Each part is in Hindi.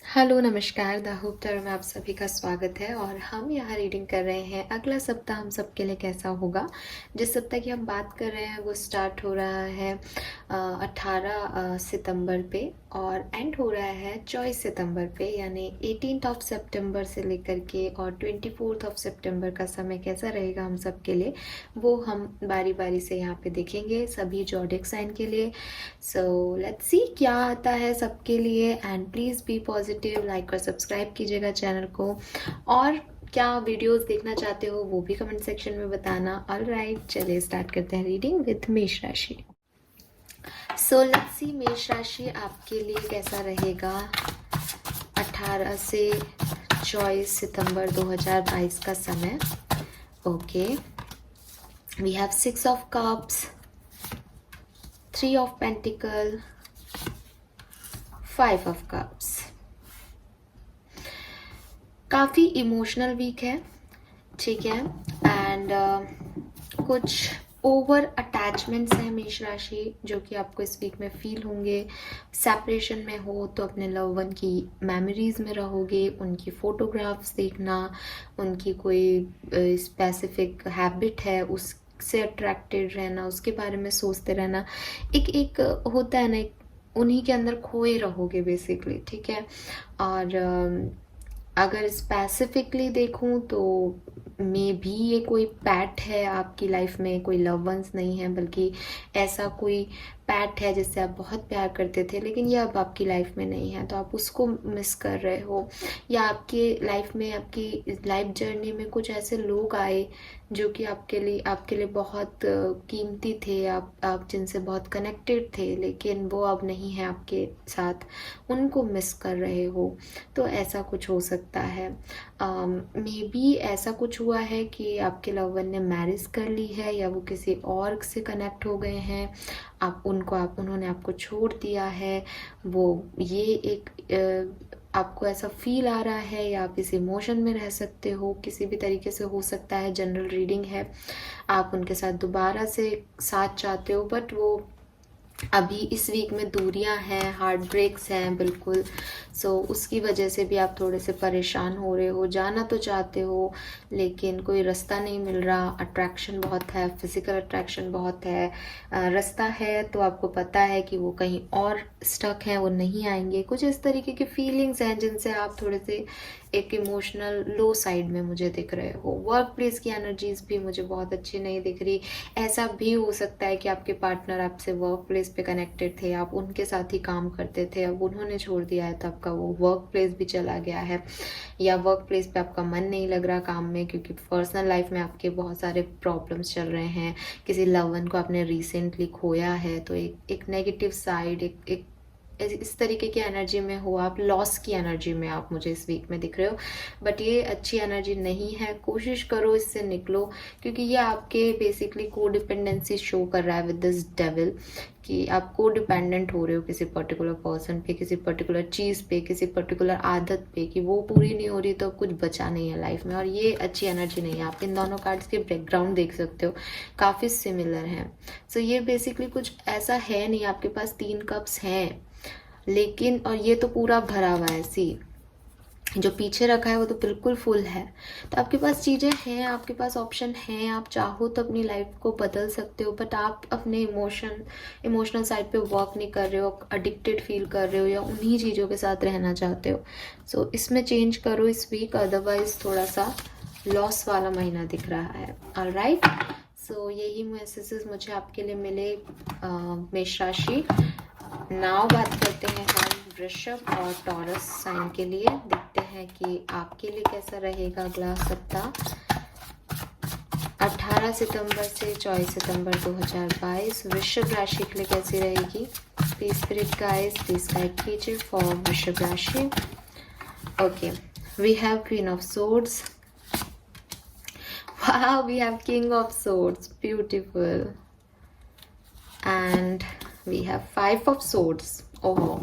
हेलो नमस्कार द होप टॉवर में आप सभी का स्वागत है और हम यहाँ रीडिंग कर रहे हैं अगला सप्ताह हम सबके लिए कैसा होगा। जिस सप्ताह की हम बात कर रहे हैं वो स्टार्ट हो रहा है 18 सितंबर पे और एंड हो रहा है 24 सितंबर पे, यानी 18 ऑफ सितंबर से लेकर के और 24 ऑफ सितंबर का समय कैसा रहेगा हम सबके लिए वो हम बारी बारी से यहाँ पे देखेंगे सभी ज़ोडिएक साइन के लिए। सो लेट्स सी क्या आता है सबके लिए and please be positive, like और सब्सक्राइब कीजिएगा चैनल को और क्या वीडियोस देखना चाहते हो वो भी कमेंट सेक्शन में बताना। ऑलराइट, चलिए स्टार्ट करते हैं रीडिंग विद मेष राशि। सो लेट्स सी मेष राशि आपके लिए कैसा रहेगा 18 से 24 सितंबर 2022 का समय। Okay, we have 6 of cups, 3 of pentacle, 5 of cups. काफ़ी इमोशनल वीक है, ठीक है, एंड कुछ ओवर अटैचमेंट्स हैं मेष राशि जो कि आपको इस वीक में फील होंगे। सेपरेशन में हो तो अपने लव वन की मेमोरीज में रहोगे, उनकी फोटोग्राफ्स देखना, उनकी कोई स्पेसिफिक हैबिट है उससे अट्रैक्टेड रहना, उसके बारे में सोचते रहना। एक एक होता है ना, उन्हीं के अंदर खोए रहोगे बेसिकली, ठीक है। और अगर स्पेसिफिकली देखूं तो मे भी ये कोई पैट है आपकी लाइफ में, कोई लव वंस नहीं है, बल्कि ऐसा कोई पैट है जिससे आप बहुत प्यार करते थे लेकिन ये अब आपकी लाइफ में नहीं है तो आप उसको मिस कर रहे हो। या आपके लाइफ में, आपकी लाइफ जर्नी में कुछ ऐसे लोग आए जो कि आपके लिए बहुत कीमती थे, आप जिनसे बहुत कनेक्टेड थे लेकिन वो अब नहीं है आपके साथ, उनको मिस कर रहे हो। तो ऐसा कुछ हो सकता है। मे बी ऐसा कुछ हुआ है कि आपके लव वन ने मैरिज कर ली है या वो किसी और से कनेक्ट हो गए हैं, उन्होंने आपको छोड़ दिया है। वो ये एक आपको ऐसा फील आ रहा है या आप इस इमोशन में रह सकते हो, किसी भी तरीके से हो सकता है। जनरल रीडिंग है, आप उनके साथ दोबारा से साथ चाहते हो बट वो अभी इस वीक में दूरियां हैं, हार्ट ब्रेक्स हैं बिल्कुल। सो उसकी वजह से भी आप थोड़े से परेशान हो रहे हो, जाना तो चाहते हो लेकिन कोई रास्ता नहीं मिल रहा। अट्रैक्शन बहुत है, फिजिकल अट्रैक्शन बहुत है, रास्ता है तो आपको पता है कि वो कहीं और स्टक हैं, वो नहीं आएंगे। कुछ इस तरीके की फीलिंग्स हैं जिनसे आप थोड़े से एक इमोशनल लो साइड में मुझे दिख रहे हो। वर्क प्लेस की एनर्जीज भी मुझे बहुत अच्छी नहीं दिख रही। ऐसा भी हो सकता है कि आपके पार्टनर आपसे वर्क प्लेस पे कनेक्टेड थे, आप उनके साथ ही काम करते थे, अब उन्होंने छोड़ दिया है तो आपका वो वर्क प्लेस भी चला गया है, या वर्क प्लेस पे आपका मन नहीं लग रहा काम में क्योंकि पर्सनल लाइफ में आपके बहुत सारे प्रॉब्लम्स चल रहे हैं। किसी लव वन को आपने रिसेंटली खोया है तो एक नेगेटिव साइड, एक इस तरीके की एनर्जी में हो, आप लॉस की एनर्जी में आप मुझे इस वीक में दिख रहे हो। बट ये अच्छी एनर्जी नहीं है, कोशिश करो इससे निकलो क्योंकि ये आपके बेसिकली को डिपेंडेंसी शो कर रहा है विद दिस डेविल कि आप को डिपेंडेंट हो रहे हो किसी पर्टिकुलर पर्सन पे, किसी पर्टिकुलर चीज़ पे, किसी पर्टिकुलर आदत पे कि वो पूरी नहीं हो रही तो कुछ बचा नहीं है लाइफ में, और ये अच्छी एनर्जी नहीं है। आप इन दोनों कार्ड्स के बैकग्राउंड देख सकते हो, काफ़ी सिमिलर हैं। सो ये बेसिकली कुछ ऐसा है नहीं, आपके पास 3 कप्स हैं लेकिन, और ये तो पूरा भरा हुआ है, सी जो पीछे रखा है वो तो बिल्कुल फुल है। तो आपके पास चीज़ें हैं, आपके पास ऑप्शन हैं, आप चाहो तो अपनी लाइफ को बदल सकते हो बट आप अपने इमोशनल साइड पे वर्क नहीं कर रहे हो, एडिक्टेड फील कर रहे हो या उन्हीं चीज़ों के साथ रहना चाहते हो। सो इसमें चेंज करो इस वीक, अदरवाइज थोड़ा सा लॉस वाला महीना दिख रहा है। ऑलराइट, सो यही मैसेजेस मुझे आपके लिए मिले मेष राशि। नाउ बात करते हैं हम वृषभ और टॉरस साइन के लिए, देखते हैं कि आपके लिए कैसा रहेगा अगला सप्ताह 18 सितंबर से 24 सितंबर 2022 वृषभ राशि के लिए कैसी रहेगी। Please spirit guys please guide कीजिए फॉर वृषभ राशि। Okay, we have queen of swords, wow, we have king of swords, beautiful, and we have 5 of swords. ओहो,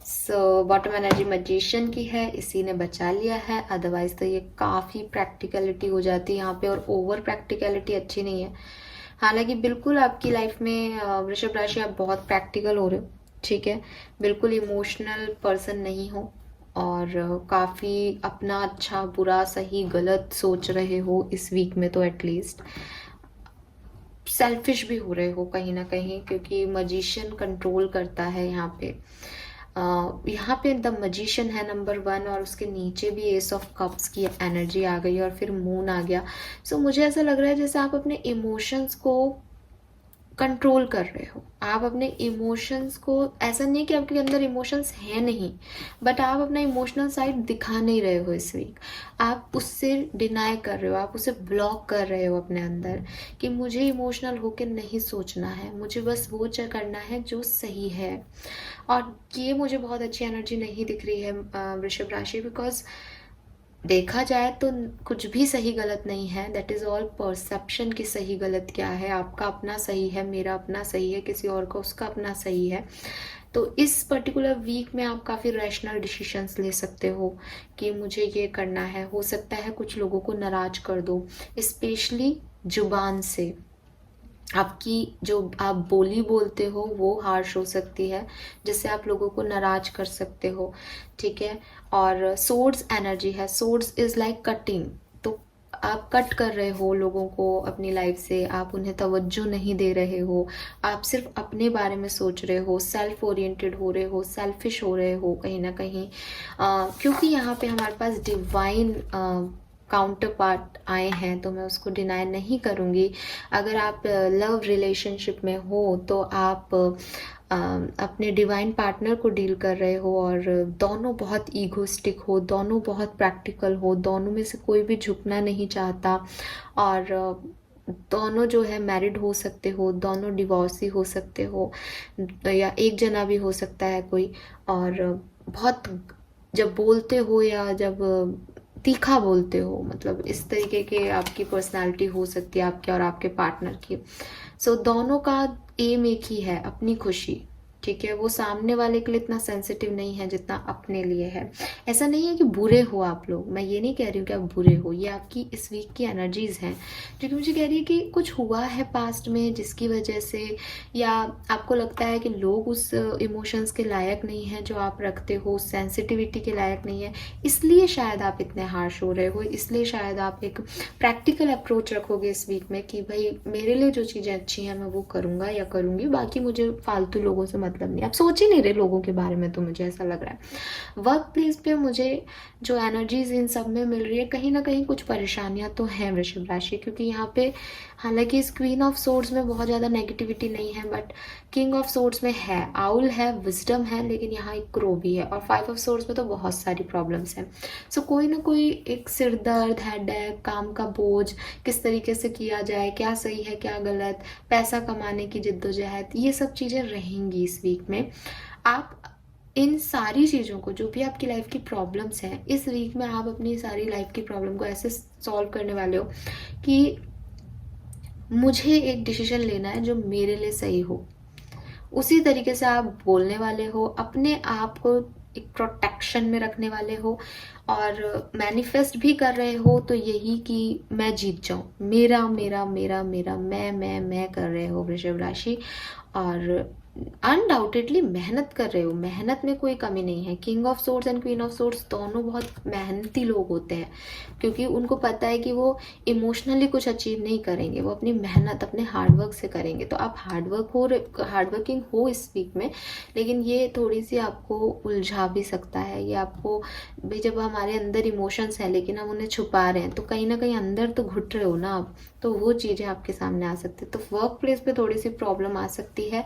सो बॉटम एनर्जी मैजिशियन की है, इसी ने बचा लिया है, अदरवाइज तो ये काफ़ी प्रैक्टिकलिटी हो जाती है यहाँ पे और ओवर प्रैक्टिकलिटी अच्छी नहीं है। हालांकि बिल्कुल आपकी लाइफ में वृषभ राशि आप बहुत प्रैक्टिकल हो रहे हो, ठीक है, बिल्कुल इमोशनल पर्सन नहीं हो और काफ़ी अपना अच्छा बुरा सही गलत सोच रहे हो इस वीक में, तो एटलीस्ट सेल्फिश भी हो रहे हो कहीं ना कहीं, क्योंकि मजिशियन कंट्रोल करता है यहाँ पे। यहाँ पे द मजिशियन है नंबर 1 और उसके नीचे भी एस ऑफ कप्स की एनर्जी आ गई और फिर मून आ गया। सो मुझे ऐसा लग रहा है जैसे आप अपने इमोशंस को कंट्रोल कर रहे हो। आप अपने इमोशंस को, ऐसा नहीं कि आपके अंदर इमोशंस है नहीं, बट आप अपना इमोशनल साइड दिखा नहीं रहे हो इस वीक। आप उससे डिनाई कर रहे हो, आप उसे ब्लॉक कर रहे हो अपने अंदर कि मुझे इमोशनल होकर नहीं सोचना है, मुझे बस वो करना है जो सही है। और ये मुझे बहुत अच्छी एनर्जी नहीं दिख रही है वृषभ राशि, बिकॉज देखा जाए तो कुछ भी सही गलत नहीं है। दैट इज ऑल परसेप्शन की सही गलत क्या है। आपका अपना सही है, मेरा अपना सही है, किसी और का उसका अपना सही है। तो इस पर्टिकुलर वीक में आप काफ़ी रैशनल डिसीजंस ले सकते हो कि मुझे ये करना है। हो सकता है कुछ लोगों को नाराज कर दो, स्पेशली जुबान से। आपकी जो आप बोली बोलते हो वो हार्श हो सकती है, जिससे आप लोगों को नाराज कर सकते हो। ठीक है, और सोर्ड्स एनर्जी है। सोर्ड्स इज लाइक कटिंग, तो आप कट कर रहे हो लोगों को अपनी लाइफ से, आप उन्हें तवज्जो नहीं दे रहे हो, आप सिर्फ अपने बारे में सोच रहे हो, सेल्फ ओरिएंटेड हो रहे हो, सेल्फिश हो रहे हो कहीं ना कहीं। क्योंकि यहाँ पे हमारे पास डिवाइन काउंटर पार्ट आए हैं, तो मैं उसको डिनाई नहीं करूँगी। अगर आप लव रिलेशनशिप में हो तो आप अपने डिवाइन पार्टनर को डील कर रहे हो और दोनों बहुत ईगोस्टिक हो, दोनों बहुत प्रैक्टिकल हो, दोनों में से कोई भी झुकना नहीं चाहता, और दोनों जो है मैरिड हो सकते हो, दोनों डिवोर्सी हो सकते हो, या एक जना भी हो सकता है कोई। और बहुत जब बोलते हो या जब तीखा बोलते हो, मतलब इस तरीके के आपकी पर्सनालिटी हो सकती है आपके और आपके पार्टनर की। सो दोनों का एम एक ही है, अपनी खुशी। ठीक है, वो सामने वाले के लिए इतना सेंसिटिव नहीं है जितना अपने लिए है। ऐसा नहीं है कि बुरे हो आप लोग, मैं ये नहीं कह रही हूँ कि आप बुरे हो, ये आपकी इस वीक की एनर्जीज हैं जो कि मुझे कह रही है कि कुछ हुआ है पास्ट में जिसकी वजह से, या आपको लगता है कि लोग उस इमोशंस के लायक नहीं है जो आप रखते हो, सेंसिटिविटी के लायक नहीं है, इसलिए शायद आप इतने हार्श हो रहे हो। इसलिए शायद आप एक प्रैक्टिकल अप्रोच रखोगे इस वीक में कि भाई मेरे लिए जो चीज़ें अच्छी हैं मैं वो करूँगा या करूँगी, बाकी मुझे फालतू लोगों से मतलब नहीं। आप सोच ही नहीं रहे लोगों के बारे में, तो मुझे ऐसा लग रहा है। वर्क प्लेस पे मुझे जो एनर्जीज इन सब में मिल रही है, कहीं ना कहीं कुछ परेशानियां तो हैं वृषभ राशि, क्योंकि यहाँ पे हालांकि इस क्वीन ऑफ सोर्ड्स में बहुत ज़्यादा नेगेटिविटी नहीं है, बट किंग ऑफ सोर्ड्स में है, आउल है, विजडम है, लेकिन यहाँ एक क्रो भी है, और 5 ऑफ सोर्ड्स में तो बहुत सारी प्रॉब्लम्स हैं। सो कोई ना कोई एक सिर दर्द, हेडेक, काम का बोझ, किस तरीके से किया जाए, क्या सही है क्या गलत, पैसा कमाने की जिद्दोजहद, ये सब चीज़ें रहेंगी इस वीक में। आप इन सारी चीज़ों को, जो भी आपकी लाइफ की प्रॉब्लम्स हैं, इस वीक में आप अपनी सारी लाइफ की प्रॉब्लम को ऐसे सॉल्व करने वाले हो कि मुझे एक डिसीजन लेना है जो मेरे लिए सही हो। उसी तरीके से आप बोलने वाले हो, अपने आप को एक प्रोटेक्शन में रखने वाले हो, और मैनिफेस्ट भी कर रहे हो तो यही कि मैं जीत जाऊं, मेरा मेरा मेरा मेरा मैं कर रहे हो वृषभ राशि। और अनडाउटेडली मेहनत कर रहे हो, मेहनत में कोई कमी नहीं है। King of swords and queen of swords दोनों बहुत मेहनती लोग होते हैं, क्योंकि उनको पता है कि वो इमोशनली कुछ अचीव नहीं करेंगे, वो अपनी मेहनत अपने हार्डवर्क से करेंगे। तो आप हार्डवर्किंग हो इस वीक में, लेकिन ये थोड़ी सी आपको उलझा भी सकता है। ये आपको भाई, जब हमारे अंदर इमोशंस हैं लेकिन हम उन्हें छुपा रहे हैं, तो कहीं ना कहीं अंदर तो घुट रहे हो ना आप, तो वो चीज़ें आपके सामने आ सकती है। तो वर्क प्लेस पे थोड़ी सी प्रॉब्लम आ सकती है।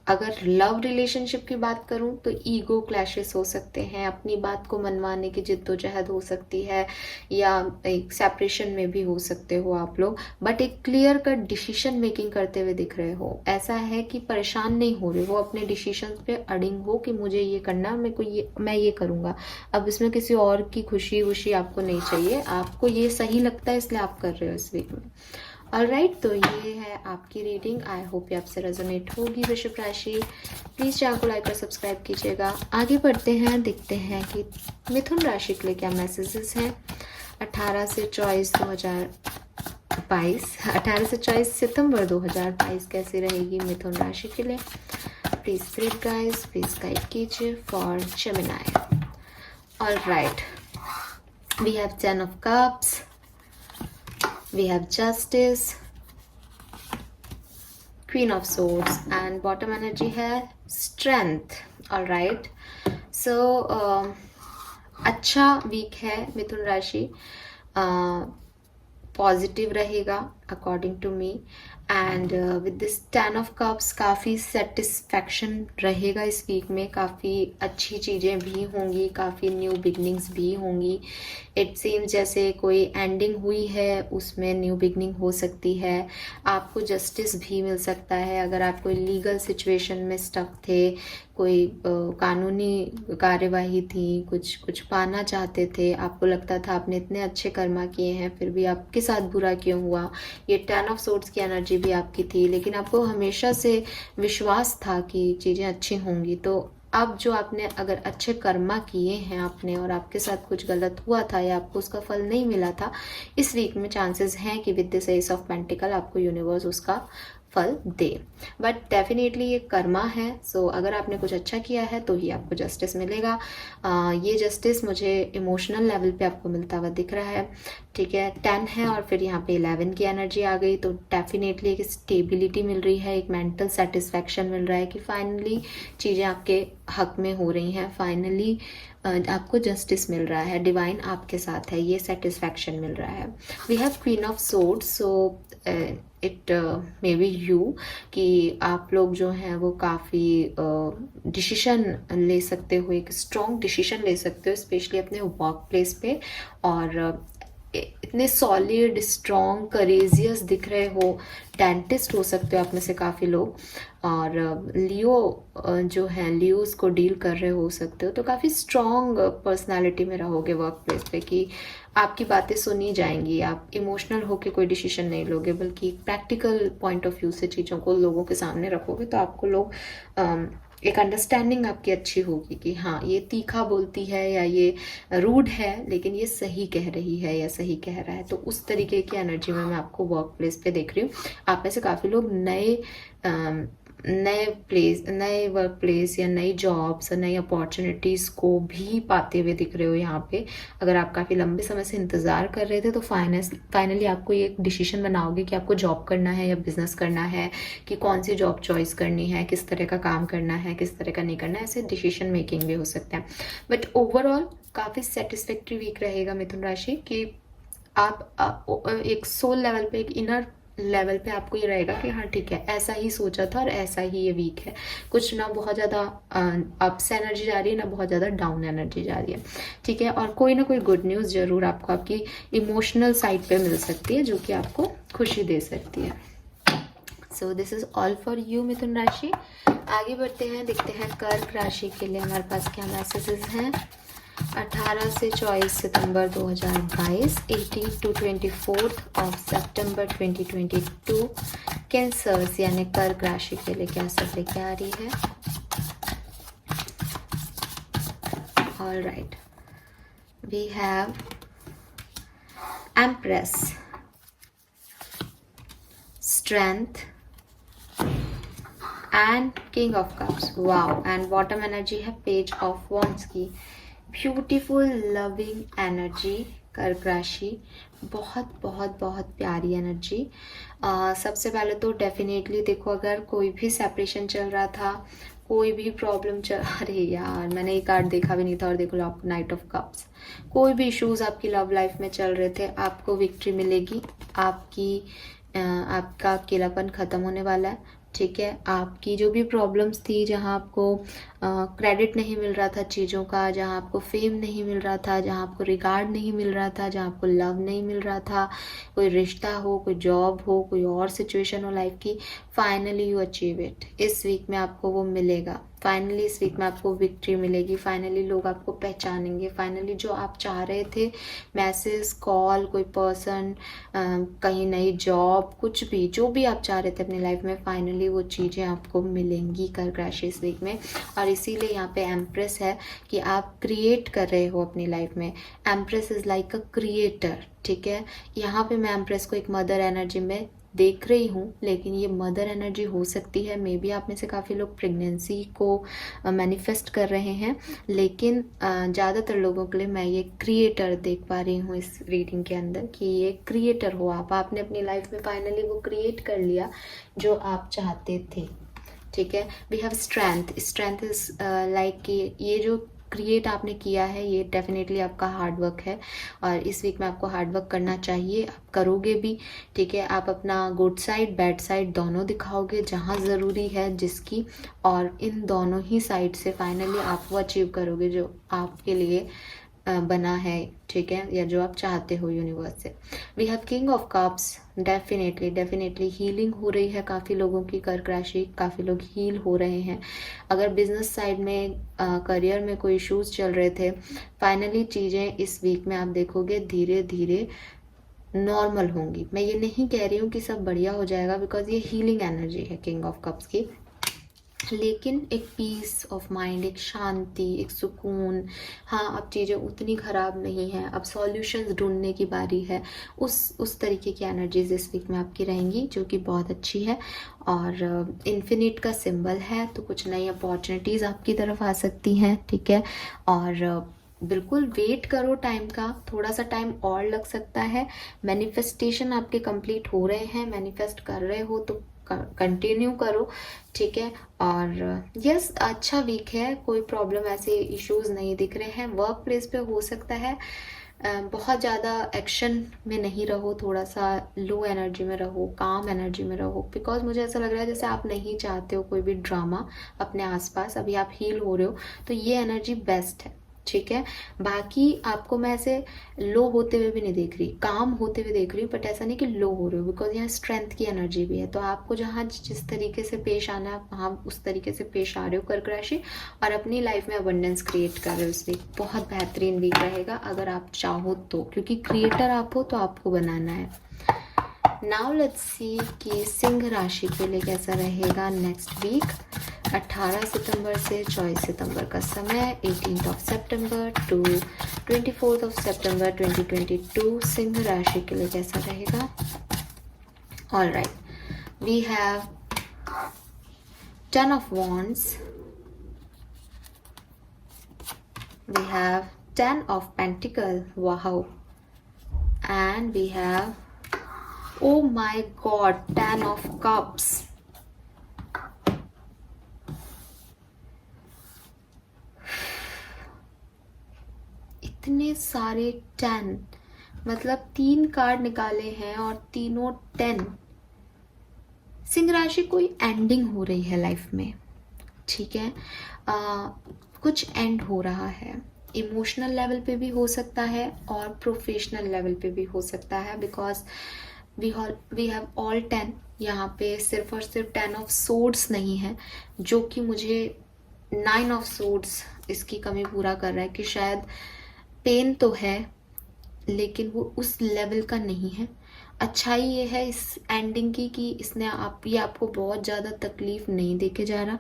अगर लव रिलेशनशिप की बात करूं तो ईगो क्लैशेस हो सकते हैं, अपनी बात को मनवाने की जिद्दोजहद हो सकती है, या एक सेपरेशन में भी हो सकते हो आप लोग, बट एक क्लियर कट डिसीजन मेकिंग करते हुए दिख रहे हो। ऐसा है कि परेशान नहीं हो रहे हो, अपने डिसीजन पे अडिंग हो कि मुझे ये करना, मैं ये करूंगा। अब इसमें किसी और की खुशी वुशी आपको नहीं चाहिए, आपको ये सही लगता है इसलिए आप कर रहे हो इस वीक में। ऑलराइट, तो ये है आपकी रीडिंग। आई होप ये आपसे रेजोनेट होगी वृषभ राशि। प्लीज़ चैनल को लाइक और सब्सक्राइब कीजिएगा। आगे बढ़ते हैं, देखते हैं कि मिथुन राशि के लिए क्या मैसेजेस हैं 18 से 24 सितंबर 2022 कैसी रहेगी मिथुन राशि के लिए। Please spirit guys please guide कीजिए for Gemini. Alright, we have 10 of cups, we have justice, queen of swords and bottom energy है स्ट्रेंथ। ऑलराइट, सो अच्छा वीक है मिथुन राशि, पॉजिटिव रहेगा according to me. And with this 10 of cups काफ़ी सेटिस्फैक्शन रहेगा इस वीक में, काफ़ी अच्छी चीज़ें भी होंगी, काफ़ी न्यू बिगनिंग्स भी होंगी। इट सीम्स जैसे कोई एंडिंग हुई है उसमें न्यू बिगनिंग हो सकती है। आपको जस्टिस भी मिल सकता है अगर आप कोई लीगल सिचुएशन में स्टक थे, कोई कानूनी कार्यवाही थी, कुछ पाना चाहते थे, आपको लगता था आपने इतने अच्छे कर्मा किए हैं फिर भी आपके साथ बुरा क्यों हुआ। ये 10 ऑफ सोर्ड्स की एनर्जी भी आपकी थी, लेकिन आपको हमेशा से विश्वास था कि चीज़ें अच्छी होंगी। तो अब जो आपने अगर अच्छे कर्मा किए हैं आपने और आपके साथ कुछ गलत हुआ था या आपको उसका फल नहीं मिला था, इस वीक में चांसेस हैं कि with this S of pentacle आपको यूनिवर्स उसका फल दे। बट डेफिनेटली ये कर्मा है, सो अगर आपने कुछ अच्छा किया है तो ही आपको जस्टिस मिलेगा। ये जस्टिस मुझे इमोशनल लेवल पे आपको मिलता हुआ दिख रहा है। ठीक है, 10 है और फिर यहाँ पे 11 की एनर्जी आ गई, तो डेफिनेटली एक स्टेबिलिटी मिल रही है, एक मेंटल सेटिस्फैक्शन मिल रहा है कि फाइनली चीज़ें आपके हक में हो रही हैं, फाइनली आपको जस्टिस मिल रहा है, डिवाइन आपके साथ है, ये सेटिस्फैक्शन मिल रहा है। We have queen of swords, so it may be you कि आप लोग जो हैं वो काफ़ी डिसीजन ले सकते हो, एक स्ट्रॉन्ग डिसीजन ले सकते हो स्पेशली अपने वर्क प्लेस पे, और इतने सॉलिड स्ट्रॉन्ग करेजियस दिख रहे हो। डेंटिस्ट हो सकते हो आप में से काफ़ी लोग, और लियो जो है लियोस को डील कर रहे हो सकते हो, तो काफ़ी स्ट्रॉन्ग पर्सनालिटी में रहोगे वर्क प्लेस पे कि आपकी बातें सुनी जाएंगी, आप इमोशनल होके कोई डिसीजन नहीं लोगे बल्कि प्रैक्टिकल पॉइंट ऑफ व्यू से चीज़ों को लोगों के सामने रखोगे, तो आपको लोग एक अंडरस्टैंडिंग आपकी अच्छी होगी कि हाँ ये तीखा बोलती है या ये रूड है लेकिन ये सही कह रही है या सही कह रहा है। तो उस तरीके की एनर्जी में मैं आपको वर्क प्लेस पे देख रही हूँ। आप में से काफ़ी लोग नए वर्क प्लेस या नई जॉब्स और नई अपॉर्चुनिटीज़ को भी पाते हुए दिख रहे हो यहाँ पे। अगर आप काफ़ी लंबे समय से इंतज़ार कर रहे थे तो फाइनली आपको ये एक डिसीजन बनाओगे कि आपको जॉब करना है या बिजनेस करना है, कि कौन सी जॉब चॉइस करनी है, किस तरह का काम करना है, किस तरह का नहीं करना है, ऐसे डिसीजन मेकिंग भी हो सकता है। बट ओवरऑल काफ़ी सेटिस्फैक्ट्री वीक रहेगा मिथुन राशि कि आप एक सोल लेवल पे, एक इनर लेवल पे आपको ये रहेगा कि हाँ ठीक है ऐसा ही सोचा था और ऐसा ही ये वीक है। कुछ ना बहुत ज़्यादा अप्स एनर्जी जा रही है ना बहुत ज़्यादा डाउन एनर्जी जा रही है। ठीक है, और कोई ना कोई गुड न्यूज़ ज़रूर आपको आपकी इमोशनल साइड पे मिल सकती है जो कि आपको खुशी दे सकती है। So this is all for you मिथुन राशि। आगे बढ़ते हैं, देखते हैं कर्क राशि के लिए हमारे पास क्या मैसेजेस हैं। 18 से 24 सितंबर 2022, 18 to 24 ऑफ सितंबर 2022 कैंसर्स यानी कर्क राशि के लिए क्या सब लेके आ रही है। All right, we have empress, strength and king of cups. Wow, and bottom energy है पेज ऑफ वॉन्ड्स की। ब्यूटीफुल लविंग एनर्जी कर्क राशि, बहुत बहुत बहुत प्यारी एनर्जी। सबसे पहले तो डेफिनेटली देखो, अगर कोई भी सेपरेशन चल रहा था, कोई भी प्रॉब्लम चल, अरे यार मैंने ये कार्ड देखा भी नहीं था और देखो नाइट ऑफ कप्स। कोई भी इश्यूज आपकी लव लाइफ में चल रहे थे, आपको विक्ट्री मिलेगी, आपका अकेलापन खत्म होने वाला है। ठीक है, आपकी जो भी प्रॉब्लम्स थी, जहाँ आपको क्रेडिट नहीं मिल रहा था चीज़ों का, जहाँ आपको फेम नहीं मिल रहा था, जहाँ आपको रिगार्ड नहीं मिल रहा था, जहाँ आपको लव नहीं मिल रहा था, कोई रिश्ता हो, कोई जॉब हो, कोई और सिचुएशन हो लाइफ की, फाइनली यू अचीव इट। इस वीक में आपको वो मिलेगा, फाइनली इस वीक में आपको विक्ट्री मिलेगी, फाइनली लोग आपको पहचानेंगे, फाइनली जो आप चाह रहे थे, मैसेज, कॉल, कोई पर्सन, कहीं नई जॉब, कुछ भी जो भी आप चाह रहे थे अपनी लाइफ में, फाइनली वो चीज़ें आपको मिलेंगी कर्क राशि इस वीक में। और इसीलिए यहाँ पे एम्प्रेस है कि आप क्रिएट कर रहे हो अपनी लाइफ में। Empress is like a creator. ठीक है, यहाँ पे मैं एम्प्रेस को एक मदर एनर्जी में देख रही हूँ, लेकिन ये मदर एनर्जी हो सकती है। मे बी आप में से काफ़ी लोग प्रेगनेंसी को मैनिफेस्ट कर रहे हैं, लेकिन ज़्यादातर लोगों के लिए मैं ये क्रिएटर देख पा रही हूँ इस रीडिंग के अंदर, कि ये क्रिएटर हो आप। आपने अपनी लाइफ में फाइनली वो क्रिएट कर लिया जो आप चाहते थे। ठीक है, we have strength. Strength is like कि ये जो क्रिएट आपने किया है ये डेफिनेटली आपका हार्ड वर्क है, और इस वीक में आपको हार्ड वर्क करना चाहिए, आप करोगे भी। ठीक है, आप अपना गुड साइड बैड साइड दोनों दिखाओगे जहाँ ज़रूरी है जिसकी, और इन दोनों ही साइड से फाइनली आप वो अचीव करोगे जो आपके लिए बना है। ठीक है, या जो आप चाहते हो यूनिवर्स से। We have king of cups. Definitely healing हो रही है काफ़ी लोगों की कर्क राशि, काफ़ी लोग हील हो रहे हैं। अगर बिजनेस साइड में करियर में कोई इश्यूज चल रहे थे, फाइनली चीज़ें इस वीक में आप देखोगे धीरे धीरे नॉर्मल होंगी। मैं ये नहीं कह रही हूँ कि सब बढ़िया हो जाएगा, बिकॉज ये हीलिंग एनर्जी है किंग ऑफ कप्स की, लेकिन एक पीस ऑफ माइंड, एक शांति, एक सुकून। हाँ, अब चीज़ें उतनी ख़राब नहीं हैं, अब सॉल्यूशंस ढूंढने की बारी है। उस तरीके की एनर्जीज इस वीक में आपकी रहेंगी, जो कि बहुत अच्छी है। और इन्फिनिट का सिंबल है, तो कुछ नई अपॉर्चुनिटीज़ आपकी तरफ आ सकती हैं। ठीक है, और बिल्कुल वेट करो टाइम का, थोड़ा सा टाइम और लग सकता है। मैनिफेस्टेशन आपके कंप्लीट हो रहे हैं, मैनिफेस्ट कर रहे हो तो कंटिन्यू करो। ठीक है, और यस अच्छा वीक है, कोई प्रॉब्लम ऐसे इश्यूज नहीं दिख रहे हैं। वर्क प्लेस पे हो सकता है बहुत ज़्यादा एक्शन में नहीं रहो, थोड़ा सा लो एनर्जी में रहो, काम एनर्जी में रहो, बिकॉज मुझे ऐसा लग रहा है जैसे आप नहीं चाहते हो कोई भी ड्रामा अपने आसपास। अभी आप हील हो रहे हो, तो ये एनर्जी बेस्ट है। ठीक है, बाकी आपको मैं ऐसे लो होते हुए भी नहीं देख रही, काम होते हुए देख रही हूँ, बट ऐसा नहीं कि लो हो रहे हो, बिकॉज यहाँ स्ट्रेंथ की एनर्जी भी है। तो आपको जहाँ जिस तरीके से पेश आना है आप वहाँ उस तरीके से पेश आ रहे हो कर्क राशि, और अपनी लाइफ में अबंडेंस क्रिएट कर रहे हो इस वीक। बहुत बेहतरीन वीक रहेगा अगर आप चाहो तो, क्योंकि क्रिएटर आप हो तो आपको बनाना है। नाउ लेट्स सी कि सिंह राशि के लिए कैसा रहेगा नेक्स्ट वीक। 18 सितंबर से 24 सितंबर का समय, 18 सितंबर टू 24 सितंबर 2022 सिंह राशि के लिए कैसा रहेगा। All right, we have 10 of wands, we have 10 of pentacle, wow, and we have, oh my god, 10 of cups. इतने सारे 10, मतलब 3 कार्ड निकाले हैं और तीनों 10। सिंह राशि कोई एंडिंग हो रही है लाइफ में। ठीक है, कुछ एंड हो रहा है, इमोशनल लेवल पे भी हो सकता है और प्रोफेशनल लेवल पे भी हो सकता है, बिकॉज वी हैव ऑल 10। यहाँ पे सिर्फ और सिर्फ 10 of swords नहीं है, जो कि मुझे 9 of swords इसकी कमी पूरा कर रहा है, कि शायद पेन तो है लेकिन वो उस लेवल का नहीं है। अच्छाई ये है इस एंडिंग की कि इसने ये आपको बहुत ज़्यादा तकलीफ नहीं दे के जा रहा।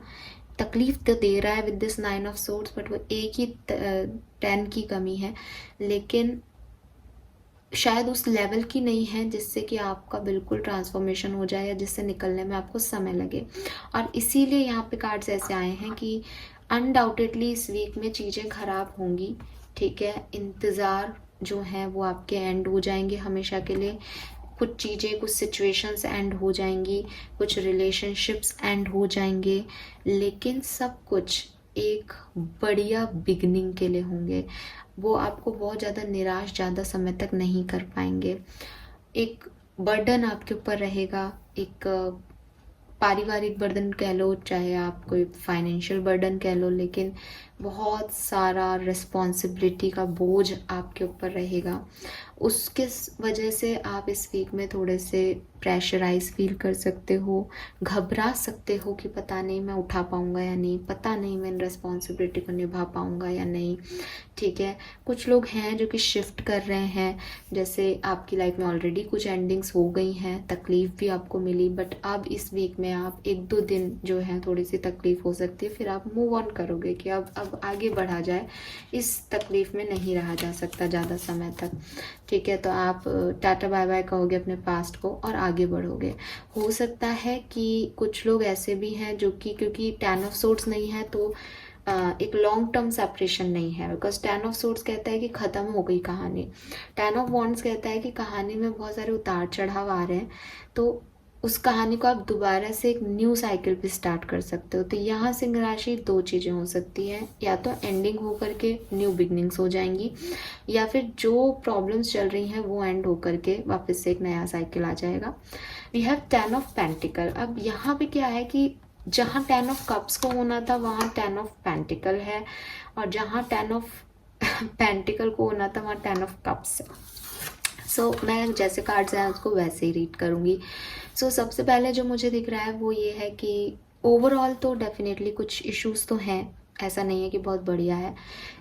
तकलीफ तो दे रहा है with this 9 of swords, but वो एक ही 10 की कमी है, लेकिन शायद उस लेवल की नहीं है जिससे कि आपका बिल्कुल ट्रांसफॉर्मेशन हो जाए, या जिससे निकलने में आपको समय लगे। और इसीलिए यहाँ पे कार्ड्स ऐसे आए हैं कि अनडाउटेडली इस वीक में चीज़ें खराब होंगी। ठीक है, इंतज़ार जो है वो आपके एंड हो जाएंगे हमेशा के लिए। कुछ चीज़ें, कुछ सिचुएशंस एंड हो जाएंगी, कुछ रिलेशनशिप्स एंड हो जाएंगे, लेकिन सब कुछ एक बढ़िया बिगनिंग के लिए होंगे। वो आपको बहुत ज़्यादा निराश ज़्यादा समय तक नहीं कर पाएंगे। एक बर्डन आपके ऊपर रहेगा, एक पारिवारिक बर्डन कह लो, चाहे आप कोई फाइनेंशियल बर्डन कह लो, लेकिन बहुत सारा रिस्पॉन्सिबिलिटी का बोझ आपके ऊपर रहेगा। उसके वजह से आप इस वीक में थोड़े से प्रेशराइज फील कर सकते हो, घबरा सकते हो कि पता नहीं मैं उठा पाऊँगा या नहीं, पता नहीं मैं इन रिस्पॉन्सिबिलिटी को निभा पाऊँगा या नहीं। ठीक है, कुछ लोग हैं जो कि शिफ्ट कर रहे हैं, जैसे आपकी लाइफ में ऑलरेडी कुछ एंडिंग्स हो गई हैं, तकलीफ़ भी आपको मिली, बट अब इस वीक में आप 1-2 दिन जो है थोड़ी सी तकलीफ़ हो सकती है, फिर आप मूव ऑन करोगे कि अब आगे बढ़ा जाए, इस तकलीफ़ में नहीं रहा जा सकता ज़्यादा समय तक। ठीक है, तो आप टाटा बाय बाय कहोगे अपने पास्ट को और आगे बढ़ोगे। हो सकता है कि कुछ लोग ऐसे भी हैं जो कि क्योंकि 10 ऑफ सोर्ड्स नहीं है तो एक लॉन्ग टर्म सेपरेशन नहीं है, बिकॉज 10 ऑफ सोर्ड्स कहता है कि ख़त्म हो गई कहानी। 10 ऑफ वॉन्ड्स कहता है कि कहानी में बहुत सारे उतार चढ़ाव आ रहे हैं, तो उस कहानी को आप दोबारा से एक न्यू साइकिल पे स्टार्ट कर सकते हो। तो यहाँ सिंह राशि दो चीज़ें हो सकती हैं, या तो एंडिंग हो करके न्यू बिगनिंग्स हो जाएंगी, या फिर जो प्रॉब्लम्स चल रही हैं वो एंड हो करके वापस से एक नया साइकिल आ जाएगा। We have 10 of pentacle. अब यहाँ पे क्या है कि जहाँ 10 ऑफ कप्स को होना था वहाँ 10 ऑफ पेंटिकल है, और जहाँ 10 ऑफ पेंटिकल को होना था वहाँ 10 ऑफ कप्स है। सो मैं जैसे कार्ड्स हैं उसको वैसे ही रीड करूँगी। सो सबसे पहले जो मुझे दिख रहा है वो ये है कि ओवरऑल तो डेफिनेटली कुछ इश्यूज तो हैं, ऐसा नहीं है कि बहुत बढ़िया है,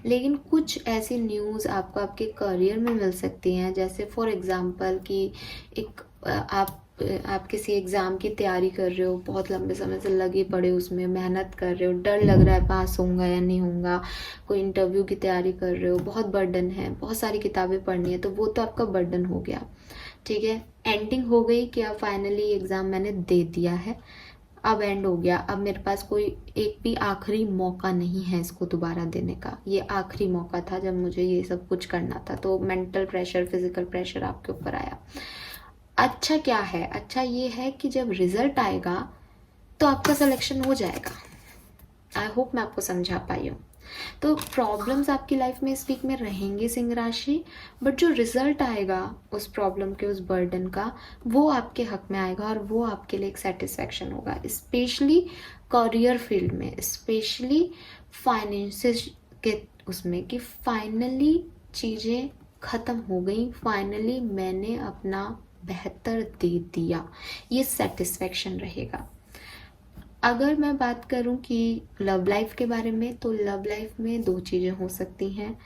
लेकिन कुछ ऐसी न्यूज़ आपको आपके करियर में मिल सकती हैं। जैसे फॉर एग्जांपल कि एक आप किसी एग्ज़ाम की तैयारी कर रहे हो, बहुत लंबे समय से लगे पड़े उसमें, मेहनत कर रहे हो, डर लग रहा है पास होऊंगा या नहीं होऊंगा, कोई इंटरव्यू की तैयारी कर रहे हो, बहुत बर्डन है, बहुत सारी किताबें पढ़नी है, तो वो तो आपका बर्डन हो गया। ठीक है, एंडिंग हो गई कि अब फाइनली एग्ज़ाम मैंने दे दिया है, अब एंड हो गया, अब मेरे पास कोई एक भी आखिरी मौका नहीं है इसको दोबारा देने का, ये आखिरी मौका था जब मुझे ये सब कुछ करना था। तो मेंटल प्रेशर, फिजिकल प्रेशर आपके ऊपर आया। अच्छा क्या है, अच्छा ये है कि जब रिजल्ट आएगा तो आपका सिलेक्शन हो जाएगा। आई होप मैं आपको समझा पाई हूँ। तो प्रॉब्लम्स आपकी लाइफ में इस वीक में रहेंगे सिंह राशि, बट जो रिजल्ट आएगा उस प्रॉब्लम के, उस बर्डन का, वो आपके हक में आएगा और वो आपके लिए एक सेटिस्फैक्शन होगा, स्पेशली करियर फील्ड में, स्पेशली फाइनेंसेस के उसमें, कि फाइनली चीज़ें ख़त्म हो गई, फाइनली मैंने अपना बेहतर दे दिया, ये सेटिस्फैक्शन रहेगा। अगर मैं बात करूं कि लव लाइफ के बारे में, तो लव लाइफ में दो चीज़ें हो सकती हैं।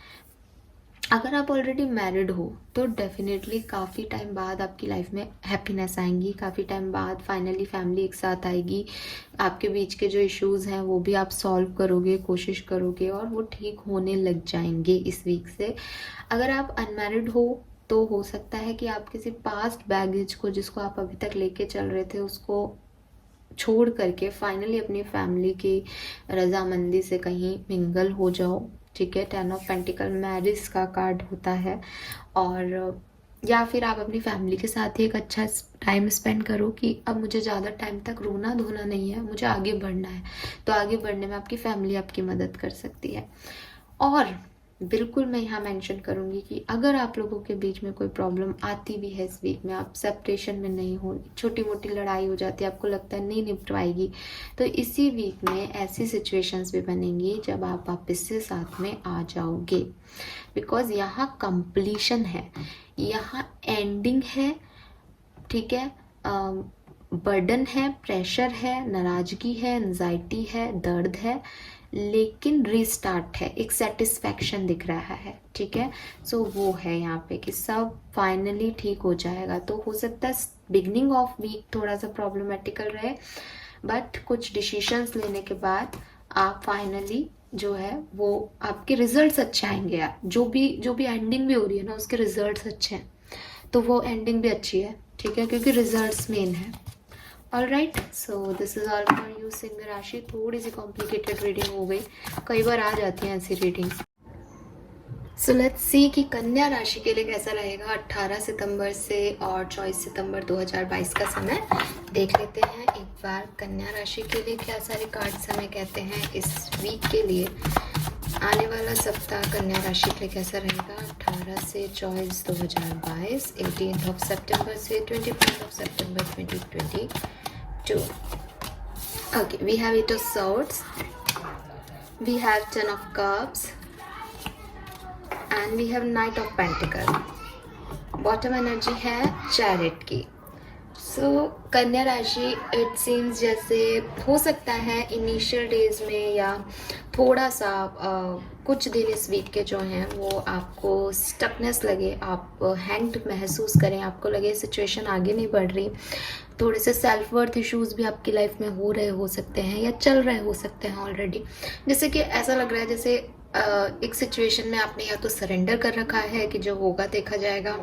अगर आप ऑलरेडी मैरिड हो तो डेफिनेटली काफ़ी टाइम बाद आपकी लाइफ में हैप्पीनेस आएंगी, काफ़ी टाइम बाद फाइनली फैमिली एक साथ आएगी, आपके बीच के जो इश्यूज़ हैं वो भी आप सॉल्व करोगे, कोशिश करोगे, और वो ठीक होने लग जाएंगे इस वीक से। अगर आप अनमैरिड हो तो हो सकता है कि आप किसी पास्ट बैगेज को, जिसको आप अभी तक लेके चल रहे थे, उसको छोड़ करके फाइनली अपनी फैमिली की रजामंदी से कहीं मिंगल हो जाओ। ठीक है, 10 ऑफ पेंटिकल मैरिज का कार्ड होता है, और या फिर आप अपनी फैमिली के साथ ही एक अच्छा टाइम स्पेंड करो कि अब मुझे ज़्यादा टाइम तक रोना धोना नहीं है, मुझे आगे बढ़ना है। तो आगे बढ़ने में आपकी फैमिली आपकी मदद कर सकती है। और बिल्कुल मैं यहाँ मेंशन करूँगी कि अगर आप लोगों के बीच में कोई प्रॉब्लम आती भी है इस वीक में, आप सेपरेशन में नहीं हो, छोटी मोटी लड़ाई हो जाती है, आपको लगता है नहीं निपट पाएगी, तो इसी वीक में ऐसी सिचुएशंस भी बनेंगी जब आप वापस से साथ में आ जाओगे, बिकॉज यहाँ कंप्लीशन है, यहाँ एंडिंग है। ठीक है, बर्डन है, प्रेशर है, नाराजगी है, एंजाइटी है, दर्द है, लेकिन रीस्टार्ट है, एक सेटिस्फैक्शन दिख रहा है। ठीक है, सो वो है यहाँ पे कि सब फाइनली ठीक हो जाएगा। तो हो सकता है बिगनिंग ऑफ वीक थोड़ा सा प्रॉब्लमेटिकल रहे, बट कुछ डिसीशंस लेने के बाद आप फाइनली जो है वो आपके रिजल्ट्स अच्छे आएंगे। जो भी एंडिंग भी हो रही है ना, उसके रिजल्ट्स अच्छे हैं, तो वो एंडिंग भी अच्छी है। ठीक है, क्योंकि रिजल्ट्स मेन है। Alright, so this is all for you Singh राशि। थोड़ी सी कॉम्प्लिकेटेड रीडिंग हो गई, कई बार आ जाती हैं ऐसी रीडिंग्स। सो लेट्स सी कि कन्या राशि के लिए कैसा रहेगा 18 सितंबर से और 24 सितंबर 2022 का समय। देख लेते हैं एक बार कन्या राशि के लिए क्या सारे कार्ड्स हमें कहते हैं इस वीक के लिए। आने वाला सप्ताह कन्या राशि के लिए कैसा रहेगा 18 से 24 2022, 18 ऑफ सितंबर से 25 ऑफ सितंबर 2022। Okay, we have 8 of swords, we have 10 of cups, and we have knight of pentacle. Bottom energy है चैरिट की। सो कन्या राशि इट सीम्स जैसे हो सकता है इनिशियल डेज में या थोड़ा सा कुछ दिन इस वीक के जो हैं वो आपको स्टकनेस लगे, आप हैंग्ड महसूस करें, आपको लगे सिचुएशन आगे नहीं बढ़ रही, थोड़े से सेल्फ वर्थ इश्यूज भी आपकी लाइफ में हो रहे हो सकते हैं या चल रहे हो सकते हैं ऑलरेडी। जैसे कि ऐसा लग रहा है जैसे एक सिचुएशन में आपने या तो सरेंडर कर रखा है कि जो होगा देखा जाएगा,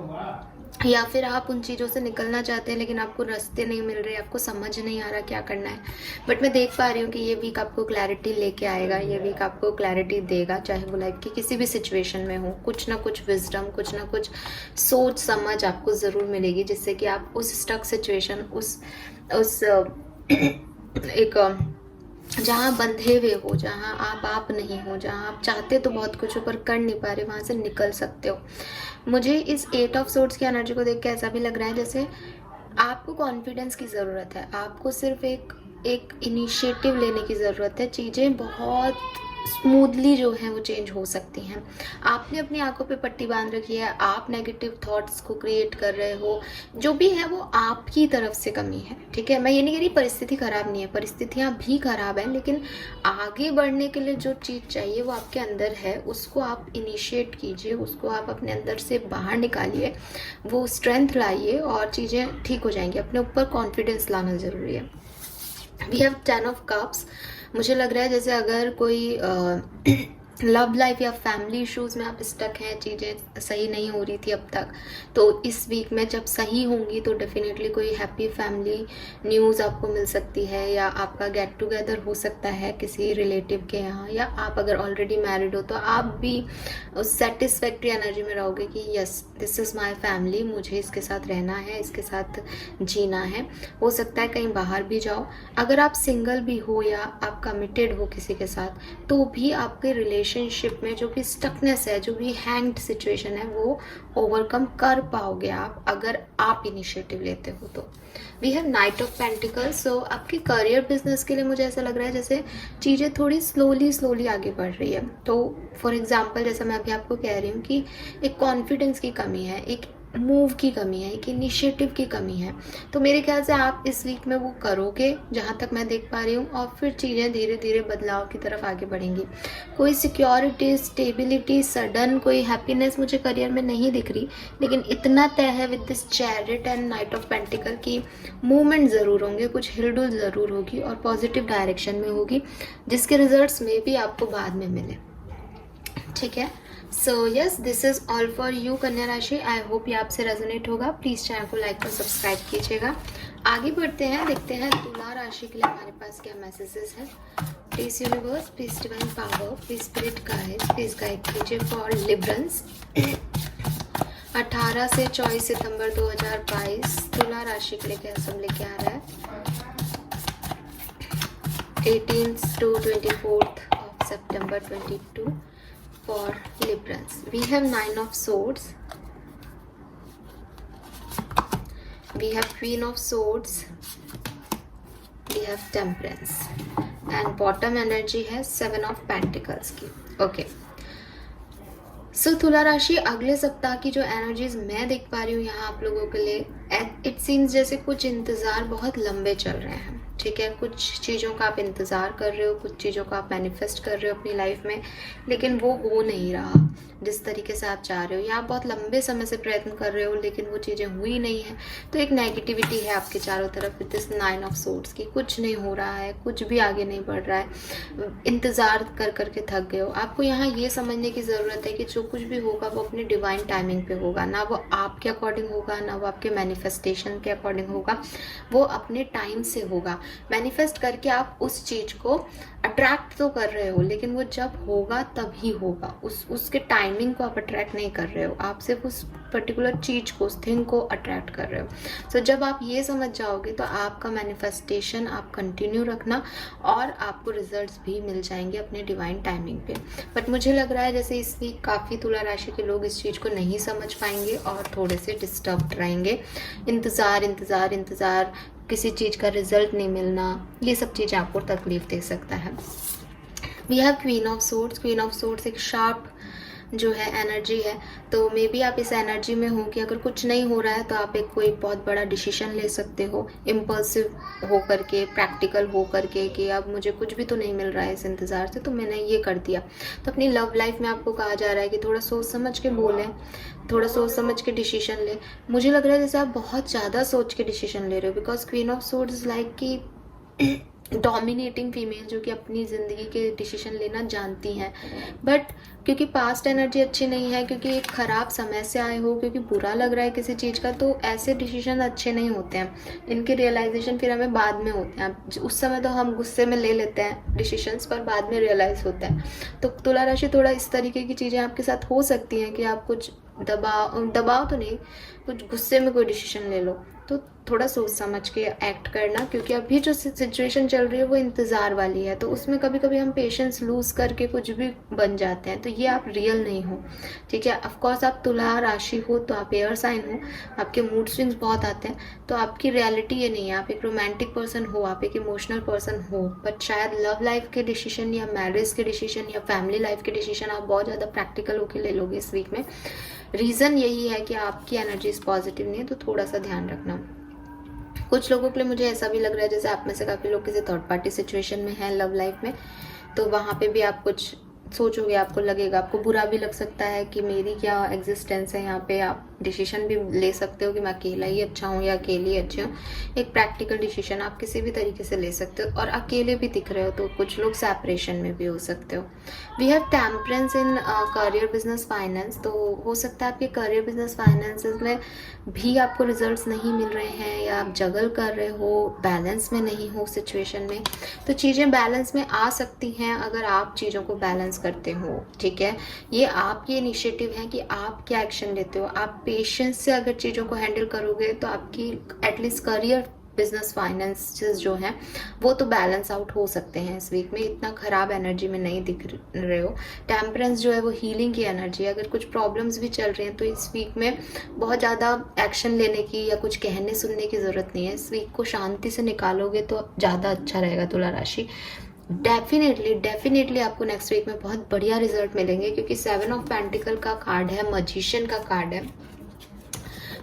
या फिर आप उन चीज़ों से निकलना चाहते हैं लेकिन आपको रास्ते नहीं मिल रहे, आपको समझ नहीं आ रहा क्या करना है। बट मैं देख पा रही हूँ कि ये वीक आपको क्लैरिटी लेके आएगा, ये वीक आपको क्लैरिटी देगा, चाहे वो लाइफ की किसी भी सिचुएशन में हो। कुछ ना कुछ विजडम, कुछ ना कुछ सोच समझ आपको ज़रूर मिलेगी, जिससे कि आप उस स्टक सिचुएशन, उस एक जहाँ बंधे हुए हो, जहाँ आप नहीं हो, जहाँ आप चाहते तो बहुत कुछ हो पर कर नहीं पा रहे, वहाँ से निकल सकते हो। मुझे इस 8 ऑफ सोर्ड्स की एनर्जी को देख के ऐसा भी लग रहा है जैसे आपको कॉन्फिडेंस की ज़रूरत है, आपको सिर्फ एक इनिशिएटिव लेने की ज़रूरत है। चीज़ें बहुत स्मूथली जो हैं वो चेंज हो सकती हैं। आपने अपनी आंखों पे पट्टी बांध रखी है, आप नेगेटिव थॉट्स को क्रिएट कर रहे हो, जो भी है वो आपकी तरफ से कमी है, ठीक है। मैं ये नहीं कह रही परिस्थिति ख़राब नहीं है, परिस्थितियाँ भी ख़राब हैं, लेकिन आगे बढ़ने के लिए जो चीज़ चाहिए वो आपके अंदर है, उसको आप इनिशिएट कीजिए, उसको आप अपने अंदर से बाहर निकालिए, वो स्ट्रेंथ लाइए और चीज़ें ठीक हो जाएंगी। अपने ऊपर कॉन्फिडेंस लाना ज़रूरी है। We have 10 of cups. मुझे लग रहा है जैसे अगर कोई लव लाइफ या फैमिली इश्यूज़ में आप स्टक हैं, चीज़ें सही नहीं हो रही थी अब तक, तो इस वीक में जब सही होंगी तो डेफिनेटली कोई हैप्पी फैमिली न्यूज़ आपको मिल सकती है, या आपका गेट टुगेदर हो सकता है किसी रिलेटिव के यहाँ, या आप अगर ऑलरेडी मैरिड हो तो आप भी उस सेटिस्फैक्ट्री एनर्जी में रहोगे कि yes this is my family, मुझे इसके साथ रहना है, इसके साथ जीना है। हो सकता है कहीं बाहर भी जाओ। अगर आप सिंगल भी हो या आप कमिटेड हो किसी के साथ, तो भी आपके रिलेशनशिप में जो भी स्टकनेस है, जो भी हैंग्ड सिचुएशन है, वो ओवरकम कर पाओगे आप, अगर आप इनिशिएटिव लेते हो तो। We have knight of pentacles. So आपके करियर बिजनेस के लिए मुझे ऐसा लग रहा है जैसे चीज़ें थोड़ी स्लोली आगे बढ़ रही है। तो फॉर एग्जांपल जैसा मैं अभी आपको कह रही हूँ कि एक कॉन्फिडेंस की कमी है, एक मूव की कमी है, एक इनिशिएटिव की कमी है, तो मेरे ख्याल से आप इस वीक में वो करोगे, जहाँ तक मैं देख पा रही हूँ, और फिर चीज़ें धीरे धीरे बदलाव की तरफ आगे बढ़ेंगी। कोई सिक्योरिटी, स्टेबिलिटी, सडन कोई हैप्पीनेस मुझे करियर में नहीं दिख रही, लेकिन इतना तय है with this chariot and night of pentacle की मूवमेंट ज़रूर होंगे, कुछ हिलडुल ज़रूर होगी और पॉजिटिव डायरेक्शन में होगी, जिसके रिजल्ट्स में भी आपको बाद में मिले, ठीक है। So yes, this is all for you कन्या राशि। आई होप ये आपसे रेजोनेट होगा। प्लीज़ चैनल को लाइक और सब्सक्राइब कीजिएगा। आगे बढ़ते हैं, देखते हैं तुला राशि के लिए हमारे पास क्या मैसेजेस हैं। Please universe, please divine power, please spirit guide, please guide कीजिए फॉर लिब्रंस 18 से 24 सितंबर 2022 तुला राशि के लिए क्या सब लेके आ रहा है। 18th to 24th of September 22 for Librans. We have 9 of Swords, we have Queen of Swords, we have Temperance, and bottom energy है 7 of Pentacles की। ओके, सो तुला राशि अगले सप्ताह की जो एनर्जीज मैं देख पा रही हूँ यहाँ आप लोगों के लिए, इट सीम्स जैसे कुछ इंतज़ार बहुत लंबे चल रहे हैं, ठीक है। कुछ चीज़ों का आप इंतज़ार कर रहे हो, कुछ चीज़ों का आप मैनिफेस्ट कर रहे हो अपनी लाइफ में, लेकिन वो हो नहीं रहा जिस तरीके से आप चाह रहे हो, या आप बहुत लंबे समय से प्रयत्न कर रहे हो लेकिन वो चीज़ें हुई नहीं हैं। तो एक नेगेटिविटी है आपके चारों तरफ विद दिस 9 ऑफ सोर्ड्स की। कुछ नहीं हो रहा है, कुछ भी आगे नहीं बढ़ रहा है, इंतज़ार कर करके थक गए हो। आपको यहाँ ये समझने की ज़रूरत है कि जो कुछ भी होगा वो अपने डिवाइन टाइमिंग पे होगा, ना वो आपके अकॉर्डिंग होगा, ना वो आपके मैनिफेस्टेशन के अकॉर्डिंग होगा, वो अपने टाइम से होगा। मैनिफेस्ट करके आप उस चीज़ को अट्रैक्ट तो कर रहे हो, लेकिन वो जब होगा तभी होगा, उसके टाइमिंग को आप अट्रैक्ट नहीं कर रहे हो, आप सिर्फ उस पर्टिकुलर चीज़ को, उस थिंग को अट्रैक्ट कर रहे हो। सो जब आप ये समझ जाओगे तो आपका मैनिफेस्टेशन आप कंटिन्यू रखना और आपको रिजल्ट्स भी मिल जाएंगे अपने डिवाइन टाइमिंग पे। बट मुझे लग रहा है जैसे इस वीक काफ़ी तुला राशि के लोग इस चीज़ को नहीं समझ पाएंगे और थोड़े से डिस्टर्ब्ड रहेंगे। इंतज़ार, किसी चीज़ का रिजल्ट नहीं मिलना, ये सब चीज़ें आपको तकलीफ दे सकता है। We have queen of swords. Queen of swords एक शार्प जो है एनर्जी है, तो मे बी आप इस एनर्जी में हो कि अगर कुछ नहीं हो रहा है तो आप एक कोई बहुत बड़ा डिसीजन ले सकते हो, इम्पल्सिव हो करके, प्रैक्टिकल हो करके कि अब मुझे कुछ भी तो नहीं मिल रहा है इस इंतज़ार से, तो मैंने ये कर दिया। तो अपनी लव लाइफ में आपको कहा जा रहा है कि थोड़ा सोच समझ के बोलें, थोड़ा सोच समझ के डिसीजन लें। मुझे लग रहा है जैसे आप बहुत ज़्यादा सोच के डिसीजन ले रहे हो, because queen of swords like कि डोमिनेटिंग फीमेल जो कि अपनी ज़िंदगी के डिसीजन लेना जानती हैं, बट क्योंकि पास्ट एनर्जी अच्छी नहीं है, क्योंकि एक ख़राब समय से आए हो, क्योंकि बुरा लग रहा है किसी चीज़ का, तो ऐसे डिसीजन अच्छे नहीं होते हैं। इनके रियलाइजेशन फिर हमें बाद में होते हैं। उस समय तो हम गुस्से में ले लेते हैं डिसीजंस, पर बाद में रियलाइज़ होता है। तो तुला राशि थोड़ा इस तरीके की चीज़ें आपके साथ हो सकती हैं कि आप कुछ दबाव तो नहीं, कुछ गुस्से में कोई डिसीजन ले लो, तो थोड़ा सोच समझ के एक्ट करना, क्योंकि अभी जो सिचुएशन चल रही है वो इंतज़ार वाली है, तो उसमें कभी कभी हम पेशेंस लूज़ करके कुछ भी बन जाते हैं, तो ये आप रियल नहीं हो, ठीक है। ऑफकोर्स आप तुला राशि हो तो आप एयर साइन हो, आपके मूड स्विंग्स बहुत आते हैं, तो आपकी रियलिटी ये नहीं है। आप एक रोमांटिक पर्सन हो, आप एक इमोशनल पर्सन हो, बट शायद लव लाइफ के डिसीजन या मैरिज के डिसीजन या फैमिली लाइफ के डिसीजन आप बहुत ज़्यादा प्रैक्टिकल होकर ले लोगे इस वीक में। रीज़न यही है कि आपकी एनर्जीज पॉजिटिव नहीं है, तो थोड़ा सा ध्यान रखना। कुछ लोगों के लिए मुझे ऐसा भी लग रहा है जैसे आप में से काफ़ी लोग किसी थर्ड पार्टी सिचुएशन में हैं लव लाइफ में, तो वहाँ पे भी आप कुछ सोचोगे, आपको लगेगा, आपको बुरा भी लग सकता है कि मेरी क्या एग्जिस्टेंस है यहाँ पे। आप डिसीजन भी ले सकते हो कि मैं अकेला ही अच्छा हूँ या अकेली अच्छी हूँ। एक प्रैक्टिकल डिसीजन आप किसी भी तरीके से ले सकते हो, और अकेले भी दिख रहे हो तो कुछ लोग सेपरेशन में भी हो सकते हो। We have temperance in career, business, finance, तो हो सकता है आपके करियर, बिजनेस, फाइनेंसेस में भी आपको रिजल्ट्स नहीं मिल रहे हैं, या आप जगल कर रहे हो, बैलेंस में नहीं हो सिचुएशन में। तो चीज़ें बैलेंस में आ सकती हैं अगर आप चीज़ों को बैलेंस करते हो, ठीक है। ये आपकी इनिशिएटिव है कि आप क्या एक्शन लेते हो। आप पेशेंस से अगर चीज़ों को हैंडल करोगे तो आपकी एटलीस्ट करियर, बिजनेस, फाइनेंसेस जो हैं वो तो बैलेंस आउट हो सकते हैं इस वीक में। इतना ख़राब एनर्जी में नहीं दिख रहे हो। टेम्परेंस जो है वो हीलिंग की एनर्जी है। अगर कुछ प्रॉब्लम्स भी चल रही हैं तो इस वीक में बहुत ज़्यादा एक्शन लेने की या कुछ कहने सुनने की ज़रूरत नहीं है। इस वीक को शांति से निकालोगे तो ज़्यादा अच्छा रहेगा तुला राशि। डेफिनेटली आपको नेक्स्ट वीक में बहुत बढ़िया रिजल्ट मिलेंगे, क्योंकि 7 ऑफ पेंटिकल का कार्ड है, मजिशियन का कार्ड है।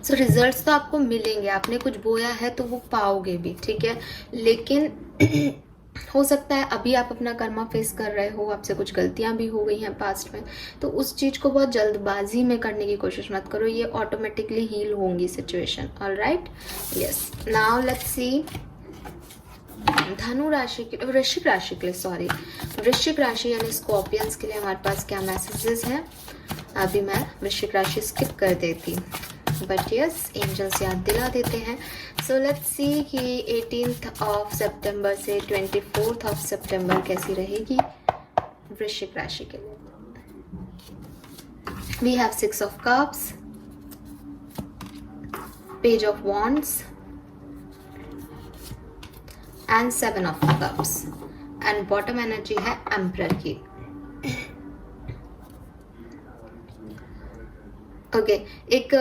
सो रिजल्ट्स तो आपको मिलेंगे, आपने कुछ बोया है तो वो पाओगे भी, ठीक है। लेकिन हो सकता है अभी आप अपना कर्मा फेस कर रहे हो, आपसे कुछ गलतियां भी हो गई हैं पास्ट में, तो उस चीज़ को बहुत जल्दबाजी में करने की कोशिश मत करो। ये ऑटोमेटिकली हील होंगी situation. Alright, yes. Now let's see धनु राशि के, वृश्चिक राशि के लिए, सॉरी, वृश्चिक राशि यानी स्कॉर्पियंस के लिए हमारे पास क्या मैसेजेस हैं। अभी मैं वृश्चिक राशि स्किप कर देती, बट यस, एंजल्स याद दिला देते हैं। सो लेट्स सी कि 18 ऑफ सितंबर से 24 ऑफ सितंबर कैसी रहेगी वृश्चिक राशि के लिए। We have 6 of cups, page of wands and 7 of cups, and bottom energy है एम्परर की। ओके, एक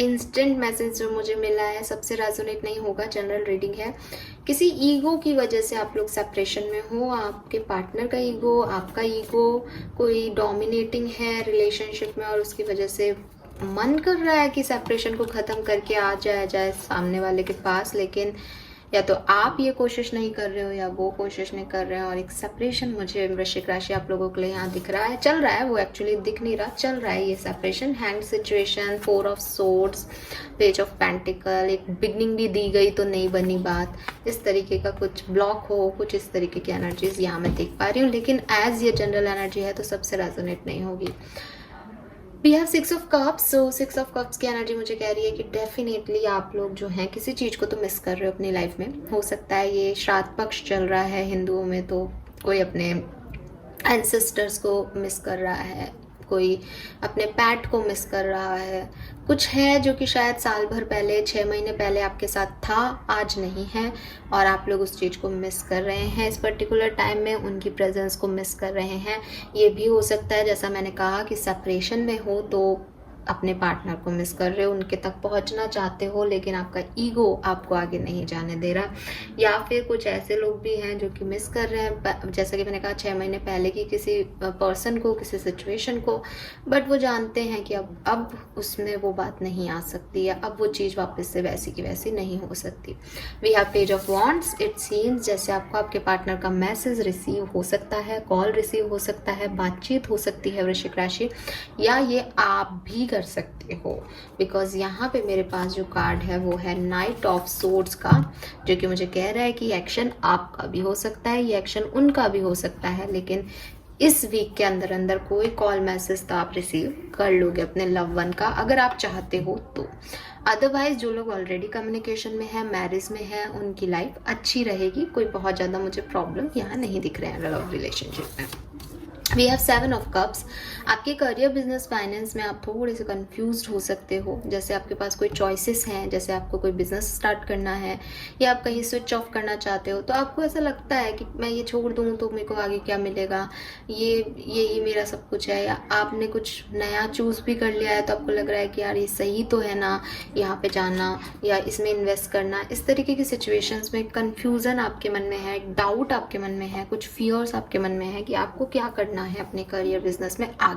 इंस्टेंट मैसेज जो मुझे मिला है, सबसे रेजोनेट नहीं होगा, जनरल रीडिंग है। किसी ईगो की वजह से आप लोग सेपरेशन में हो। आपके पार्टनर का ईगो, आपका ईगो कोई डोमिनेटिंग है रिलेशनशिप में, और उसकी वजह से मन कर रहा है कि सेपरेशन को ख़त्म करके आ जाए सामने वाले के पास, लेकिन या तो आप ये कोशिश नहीं कर रहे हो या वो कोशिश नहीं कर रहे हैं, और एक सेपरेशन मुझे वृश्चिक राशि आप लोगों के लिए यहाँ दिख रहा है, चल रहा है। वो एक्चुअली दिख नहीं रहा, चल रहा है ये separation. Hand situation, 4 of swords, page of pentacle, एक बिगनिंग भी दी गई तो नहीं बनी बात, इस तरीके का कुछ ब्लॉक हो, कुछ इस तरीके की एनर्जीज यहाँ मैं देख पा रही हूँ, लेकिन एज ये जनरल एनर्जी है तो सबसे रेजोनेट नहीं होगी। We have 6 of cups, so 6 of cups की एनर्जी मुझे कह रही है कि डेफिनेटली आप लोग जो हैं किसी चीज़ को तो मिस कर रहे हो अपनी लाइफ में। हो सकता है ये श्राद्ध पक्ष चल रहा है हिंदुओं में, तो कोई अपने एंसेस्टर्स को मिस कर रहा है, कोई अपने पैट को मिस कर रहा है, कुछ है जो कि शायद साल भर पहले, 6 महीने पहले आपके साथ था, आज नहीं है, और आप लोग उस चीज़ को मिस कर रहे हैं। इस पर्टिकुलर टाइम में उनकी प्रेजेंस को मिस कर रहे हैं। ये भी हो सकता है, जैसा मैंने कहा, कि सेपरेशन में हो तो अपने पार्टनर को मिस कर रहे हो, उनके तक पहुंचना चाहते हो, लेकिन आपका ईगो आपको आगे नहीं जाने दे रहा। या फिर कुछ ऐसे लोग भी हैं जो कि मिस कर रहे हैं, जैसा कि मैंने कहा, 6 महीने पहले की किसी पर्सन को, किसी सिचुएशन को, बट वो जानते हैं कि अब उसमें वो बात नहीं आ सकती, या अब वो चीज़ वापस से वैसी की वैसी नहीं हो सकती। We have page of wands. It seems जैसे आपको आपके पार्टनर का मैसेज रिसीव हो सकता है, कॉल रिसीव हो सकता है, बातचीत हो सकती है वृश्चिक राशि, या ये आप भी कर कर सकते हो, बिकॉज यहाँ पे मेरे पास जो कार्ड है वो है नाइट ऑफ सोर्ड्स का, जो कि मुझे कह रहा है कि एक्शन आपका भी हो सकता है, ये एक्शन उनका भी हो सकता है, लेकिन इस वीक के अंदर अंदर कोई कॉल मैसेज तो आप रिसीव कर लोगे अपने लव वन का, अगर आप चाहते हो तो। अदरवाइज जो लोग ऑलरेडी कम्युनिकेशन में है, मैरिज में है, उनकी लाइफ अच्छी रहेगी, कोई बहुत ज़्यादा मुझे प्रॉब्लम यहाँ नहीं दिख रहे हैं लव रिलेशनशिप में। We have 7 of cups. आपके करियर, बिजनेस, फाइनेंस में आप थोड़े से कंफ्यूज हो सकते हो, जैसे आपके पास कोई चॉइसेस हैं, जैसे आपको कोई बिजनेस स्टार्ट करना है या आप कहीं स्विच ऑफ करना चाहते हो, तो आपको ऐसा लगता है कि मैं ये छोड़ दूँ तो मेरे को आगे क्या मिलेगा, ये मेरा सब कुछ है, या आपने कुछ नया चूज़ भी कर लिया है तो आपको लग रहा है कि यार ये सही तो है ना, यहाँ पे जाना या इसमें इन्वेस्ट करना। इस तरीके की सिचुएशंस में कन्फ्यूज़न आपके मन में है, एक डाउट आपके मन में है, कुछ फियर्स आपके मन में है कि आपको क्या करना है अपने करियर, बिजनेस में आगे।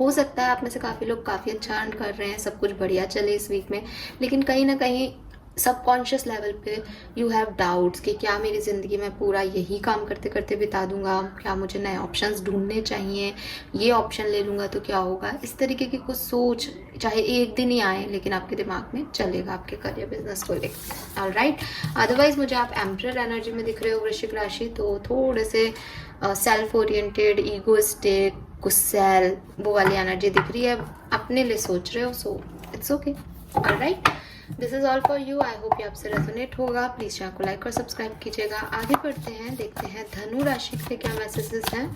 हो सकता है आप में से काफ़ी लोग काफ़ी अच्छा अर्न कर रहे हैं, सब कुछ बढ़िया चले इस वीक में, लेकिन कहीं ना कहीं सबकॉन्शियस लेवल पे यू हैव डाउट्स कि क्या मेरी ज़िंदगी में पूरा यही काम करते करते बिता दूंगा, क्या मुझे नए ऑप्शंस ढूंढने चाहिए, ये ऑप्शन ले लूँगा तो क्या होगा। इस तरीके की कुछ सोच चाहे एक दिन ही आए, लेकिन आपके दिमाग में चलेगा आपके करियर, बिजनेस को लेकर। ऑलराइट, अदरवाइज मुझे आप एम्परर एनर्जी में दिख रहे हो वृश्चिक राशि, तो थोड़े से सेल्फ ओरिएंटेड, ईगोइस्टिक, गुस्सैल, वो वाली एनर्जी दिख रही है, अपने लिए सोच रहे हो, so it's okay. Alright, this is all for you. I hope ये आपसे रेजोनेट होगा। प्लीज चैनल को लाइक और सब्सक्राइब कीजिएगा। आगे बढ़ते हैं, देखते हैं धनु राशि के क्या मैसेजेस हैं।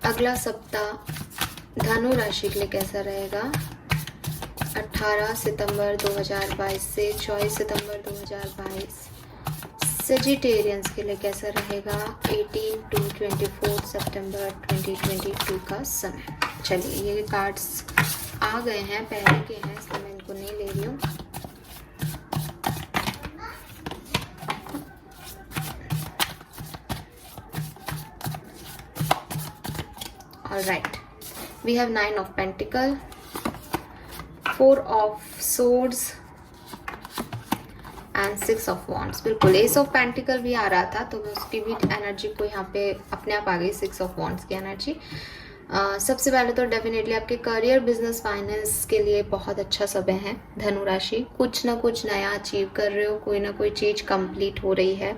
अगला सप्ताह धनु राशि के लिए कैसा रहेगा 18 सितंबर 2022 से 24 सितंबर 2022। सेजिटेरियंस के लिए कैसा रहेगा 18 to 24 सितंबर 2022 का समय। चलिए, ये कार्ड्स आ गए हैं, पहले के हैं, इसलिए मैं इनको नहीं ले रही हूँ। Alright, we have 9 of pentacle, 4 of swords and 6 of wands. बिल्कुल, एस ऑफ पेंटिकल भी आ रहा था, तो मैं उसकी भी एनर्जी को यहाँ पे अपने आप आ गई, 6 ऑफ वॉन्ड्स की एनर्जी। सबसे पहले तो डेफिनेटली आपके करियर, बिजनेस, फाइनेंस के लिए बहुत अच्छा समय है धनु राशि। कुछ ना कुछ नया अचीव कर रहे हो, कोई ना कोई चीज़ कंप्लीट हो रही है,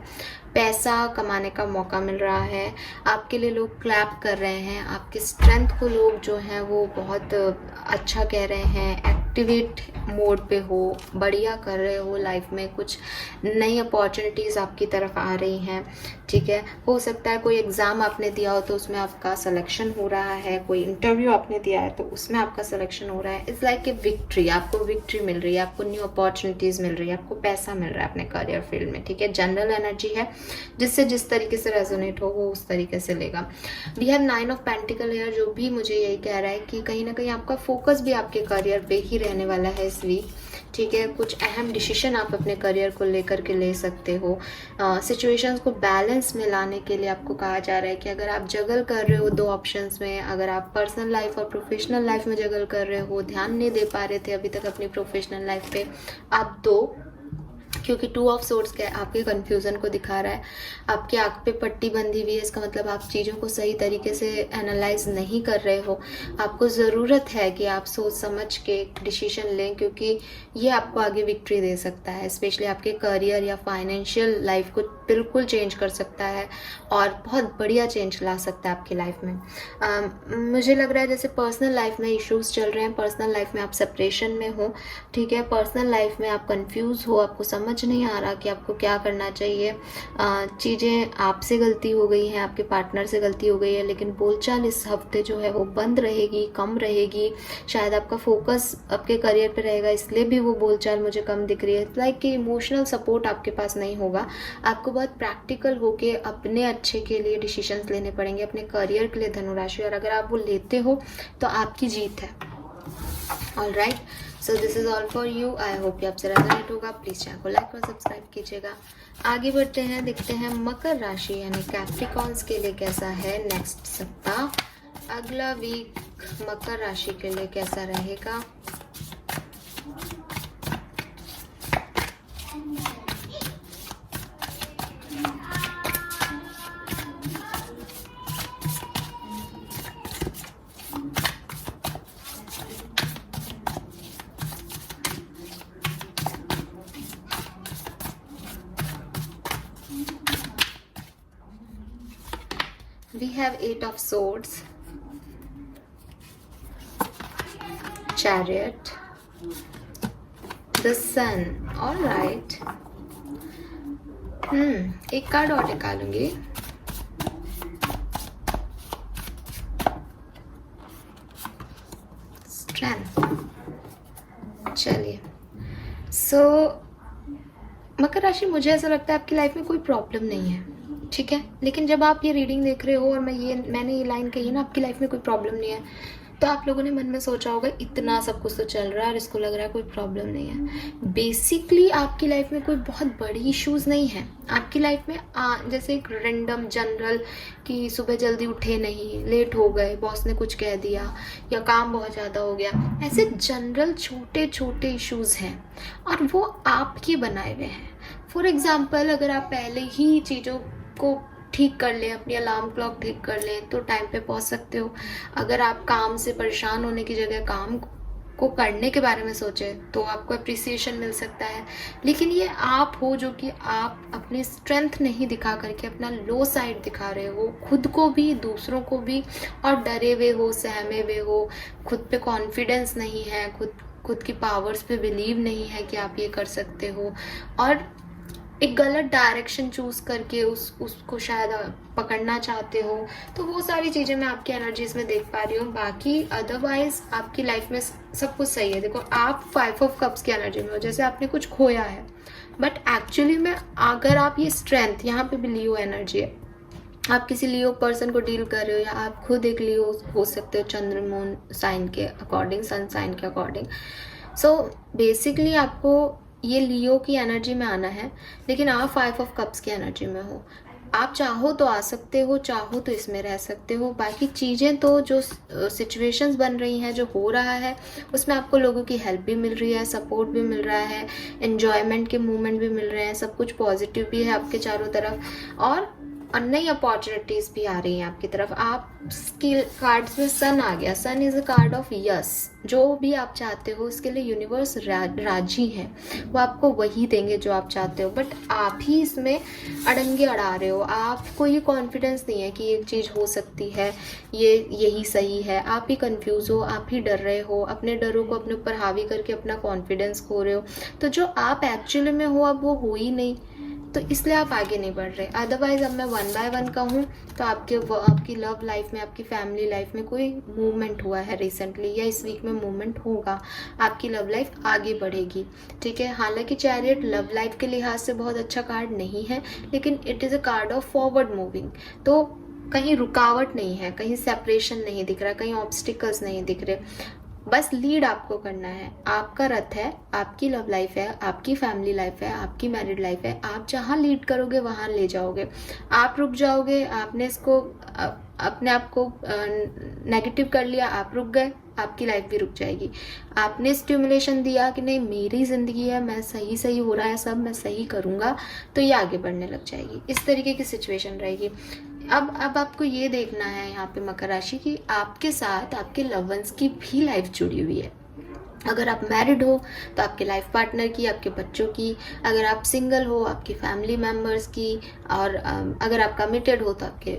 पैसा कमाने का मौका मिल रहा है, आपके लिए लोग क्लैप कर रहे हैं, आपके स्ट्रेंथ को लोग जो हैं वो बहुत अच्छा कह रहे हैं, एक्टिवेट मोड पे हो, बढ़िया कर रहे हो, लाइफ में कुछ नई अपॉर्चुनिटीज़ आपकी तरफ आ रही हैं। ठीक है, हो सकता है कोई एग्ज़ाम आपने दिया हो तो उसमें आपका सिलेक्शन हो रहा है, कोई इंटरव्यू आपने दिया है तो उसमें आपका सिलेक्शन हो रहा है। इट्स लाइक ए विक्ट्री, आपको विक्ट्री मिल रही है, आपको न्यू अपॉर्चुनिटीज़ मिल रही है, आपको पैसा मिल रहा है अपने करियर फील्ड में। ठीक है, जनरल एनर्जी है, जिससे जिस तरीके से रेजोनेट हो वो उस तरीके से लेगा। We have 9 of pentacle here, जो भी मुझे यही कह रहा है कि कहीं ना कहीं आपका फोकस भी आपके करियर पे ही रहने वाला है इस वीक। ठीक है, कुछ अहम डिसीजन आप अपने करियर को लेकर के ले सकते हो। सिचुएशंस को बैलेंस में लाने के लिए आपको कहा जा रहा है कि अगर आप जगल कर रहे हो 2 ऑप्शंस में, अगर आप पर्सनल लाइफ और प्रोफेशनल लाइफ में जगल कर रहे हो, ध्यान नहीं दे पा रहे थे अभी तक अपनी प्रोफेशनल लाइफ पे, आप दो, क्योंकि 2 ऑफ सोर्ड्स क्या है, आपके कन्फ्यूज़न को दिखा रहा है, आपकी आँख पे पट्टी बंधी हुई है, इसका मतलब आप चीज़ों को सही तरीके से एनालाइज नहीं कर रहे हो। आपको ज़रूरत है कि आप सोच समझ के डिसीजन लें, क्योंकि ये आपको आगे विक्ट्री दे सकता है, स्पेशली आपके करियर या फाइनेंशियल लाइफ को बिल्कुल चेंज कर सकता है और बहुत बढ़िया चेंज ला सकता है आपकी लाइफ में। मुझे लग रहा है जैसे पर्सनल लाइफ में इश्यूज चल रहे हैं, पर्सनल लाइफ में आप सेपरेशन में हो। ठीक है, पर्सनल लाइफ में आप कंफ्यूज हो, आपको समझ नहीं आ रहा कि आपको क्या करना चाहिए। चीज़ें आपसे गलती हो गई हैं, आपके पार्टनर से गलती हो गई है, लेकिन बोलचाल इस हफ्ते जो है वो बंद रहेगी, कम रहेगी। शायद आपका फोकस आपके करियर पे रहेगा, इसलिए भी वो बोलचाल मुझे कम दिख रही है। लाइक कि इमोशनल सपोर्ट आपके पास नहीं होगा, आपको बहुत प्रैक्टिकल होके अपने अच्छे के लिए डिसीजंस लेने पड़ेंगे अपने करियर के लिए धनु राशि, और अगर आप वो लेते हो तो आपकी जीत है। Alright, so this is all for you. I hope ये आपसे रेजोनेट होगा। प्लीज चैनल को लाइक और सब्सक्राइब कीजिएगा। आगे बढ़ते हैं, देखते हैं मकर राशि यानी कैप्रिकॉन्स के लिए कैसा है नेक्स्ट सप्ताह। अगला वीक मकर राशि के लिए कैसा रहेगा। We have 8 of swords, chariot, the sun. All right. एक कार्ड और निकालूंगी. स्ट्रेंथ. चलिए. सो मकर राशि, मुझे ऐसा लगता है आपकी लाइफ में कोई प्रॉब्लम नहीं है, ठीक है. लेकिन जब आप ये रीडिंग देख रहे हो और मैंने ये लाइन कही ना, आपकी लाइफ में कोई प्रॉब्लम नहीं है, तो आप लोगों ने मन में सोचा होगा इतना सब कुछ तो चल रहा है और इसको लग रहा है कोई प्रॉब्लम नहीं है. बेसिकली आपकी लाइफ में कोई बहुत बड़ी इश्यूज नहीं है. आपकी लाइफ में जैसे एक रैंडम जनरल कि सुबह जल्दी उठे नहीं, लेट हो गए, बॉस ने कुछ कह दिया या काम बहुत ज़्यादा हो गया, ऐसे जनरल छोटे छोटे इश्यूज हैं और वो आपके बनाए हुए हैं. फॉर एग्जाम्पल, अगर आप पहले ही चीज़ों को ठीक कर लें, अपनी अलार्म क्लॉक ठीक कर लें, तो टाइम पे पहुंच सकते हो. अगर आप काम से परेशान होने की जगह काम को करने के बारे में सोचें तो आपको अप्रिसिएशन मिल सकता है. लेकिन ये आप हो जो कि आप अपनी स्ट्रेंथ नहीं दिखा करके अपना लो साइड दिखा रहे हो, खुद को भी दूसरों को भी, और डरे हुए हो, सहमे हुए हो, खुद पे कॉन्फिडेंस नहीं है, खुद की पावर्स पे बिलीव नहीं है कि आप ये कर सकते हो, और एक गलत डायरेक्शन चूज करके उसको शायद पकड़ना चाहते हो. तो वो सारी चीज़ें मैं आपकी एनर्जीज में देख पा रही हूँ. बाकी अदरवाइज आपकी लाइफ में सब कुछ सही है. देखो, आप 5 ऑफ कप्स की एनर्जी में हो, जैसे आपने कुछ खोया है, बट एक्चुअली में अगर आप ये स्ट्रेंथ, यहाँ पे भी लियो एनर्जी है, आप किसी लियो पर्सन को डील कर रहे हो या आप खुद एक लियो हो सकते हो चंद्र मून साइन के अकॉर्डिंग, सन साइन के अकॉर्डिंग. सो बेसिकली आपको ये लियो की एनर्जी में आना है, लेकिन आप 5 ऑफ कप्स की एनर्जी में हो. आप चाहो तो आ सकते हो, चाहो तो इसमें रह सकते हो. बाकी चीज़ें तो जो सिचुएशंस बन रही हैं, जो हो रहा है, उसमें आपको लोगों की हेल्प भी मिल रही है, सपोर्ट भी मिल रहा है, एन्जॉयमेंट के मूवमेंट भी मिल रहे हैं, सब कुछ पॉजिटिव भी है आपके चारों तरफ, और नई अपॉर्चुनिटीज़ भी आ रही हैं आपकी तरफ. आप स्किल कार्ड्स में सन आ गया. Sun is a card of yes. जो भी आप चाहते हो उसके लिए यूनिवर्स राजी है, वो आपको वही देंगे जो आप चाहते हो. बट आप ही इसमें अड़ंगे अड़ा रहे हो. आपको ये कॉन्फिडेंस नहीं है कि एक चीज़ हो सकती है, यही सही है. आप ही कंफ्यूज हो, आप ही डर रहे हो, अपने डरों को अपने ऊपर हावी करके अपना कॉन्फिडेंस खो रहे हो. तो जो आप एक्चुअली में हो अब वो हो ही नहीं, तो इसलिए आप आगे नहीं बढ़ रहे. अदरवाइज अब मैं 1 बाय 1 कहूँ तो आपकी लव लाइफ में, आपकी फैमिली लाइफ में कोई मूवमेंट हुआ है रिसेंटली, या इस वीक में मूवमेंट होगा. आपकी लव लाइफ आगे बढ़ेगी, ठीक है. हालांकि चैरियट लव लाइफ के लिहाज से बहुत अच्छा कार्ड नहीं है, लेकिन it is a card of forward moving. तो कहीं रुकावट नहीं है, कहीं सेपरेशन नहीं दिख रहा, कहीं ऑब्स्टिकल्स नहीं दिख रहे. बस लीड आपको करना है. आपका रथ है, आपकी लव लाइफ है, आपकी फैमिली लाइफ है, आपकी मैरिड लाइफ है. आप जहाँ लीड करोगे वहाँ ले जाओगे. आप रुक जाओगे, आपने इसको अपने आप को नेगेटिव कर लिया, आप रुक गए, आपकी लाइफ भी रुक जाएगी. आपने स्टिमुलेशन दिया कि नहीं मेरी ज़िंदगी है, मैं सही हो रहा है सब, मैं सही करूँगा, तो ये आगे बढ़ने लग जाएगी. इस तरीके की सिचुएशन रहेगी. अब आपको ये देखना है यहाँ पे मकर राशि की आपके साथ आपके लव वंस की भी लाइफ जुड़ी हुई है. अगर आप मैरिड हो तो आपके लाइफ पार्टनर की, आपके बच्चों की. अगर आप सिंगल हो, आपकी फैमिली मेम्बर्स की. और अगर आप कमिटेड हो तो आपके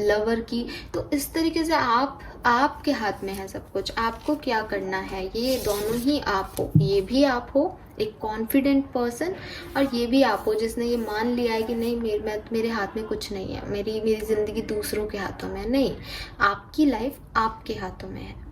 लवर की. तो इस तरीके से आपके हाथ में है सब कुछ. आपको क्या करना है, ये दोनों ही आप हो. ये भी आप हो एक कॉन्फिडेंट पर्सन, और ये भी आप हो जिसने ये मान लिया है कि नहीं मेरे हाथ में कुछ नहीं है, मेरी ज़िंदगी दूसरों के हाथों में नहीं. आपकी लाइफ आपके हाथों में है.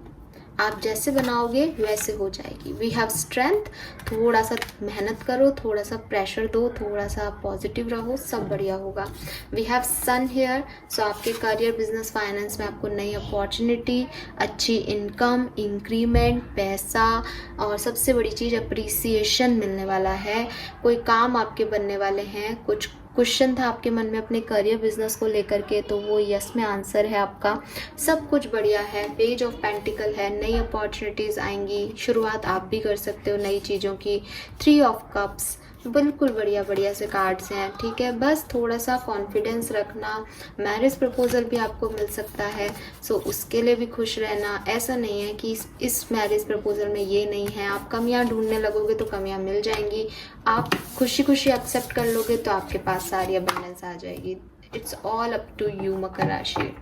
आप जैसे बनाओगे वैसे हो जाएगी. We have strength. थोड़ा सा मेहनत करो, थोड़ा सा प्रेशर दो, थोड़ा सा पॉजिटिव रहो, सब बढ़िया होगा. We have sun here. So आपके करियर, बिजनेस, फाइनेंस में आपको नई अपॉर्चुनिटी, अच्छी इनकम, इंक्रीमेंट, पैसा, और सबसे बड़ी चीज़ अप्रिसिएशन मिलने वाला है. कोई काम आपके बनने वाले हैं. कुछ क्वेश्चन था आपके मन में अपने करियर बिजनेस को लेकर के, तो वो यस में आंसर है आपका. सब कुछ बढ़िया है. पेज ऑफ पेंटिकल है. नई अपॉर्चुनिटीज़ आएंगी. शुरुआत आप भी कर सकते हो नई चीज़ों की. 3 ऑफ कप्स, बिल्कुल बढ़िया से कार्ड्स हैं, ठीक है. बस थोड़ा सा कॉन्फिडेंस रखना. मैरिज प्रपोजल भी आपको मिल सकता है, सो उसके लिए भी खुश रहना. ऐसा नहीं है कि इस मैरिज प्रपोजल में ये नहीं है. आप कमियां ढूंढने लगोगे तो कमियां मिल जाएंगी. आप खुशी एक्सेप्ट कर लोगे तो आपके पास सारी अबंडेंस आ जाएगी. It's all up to you मकर राशि।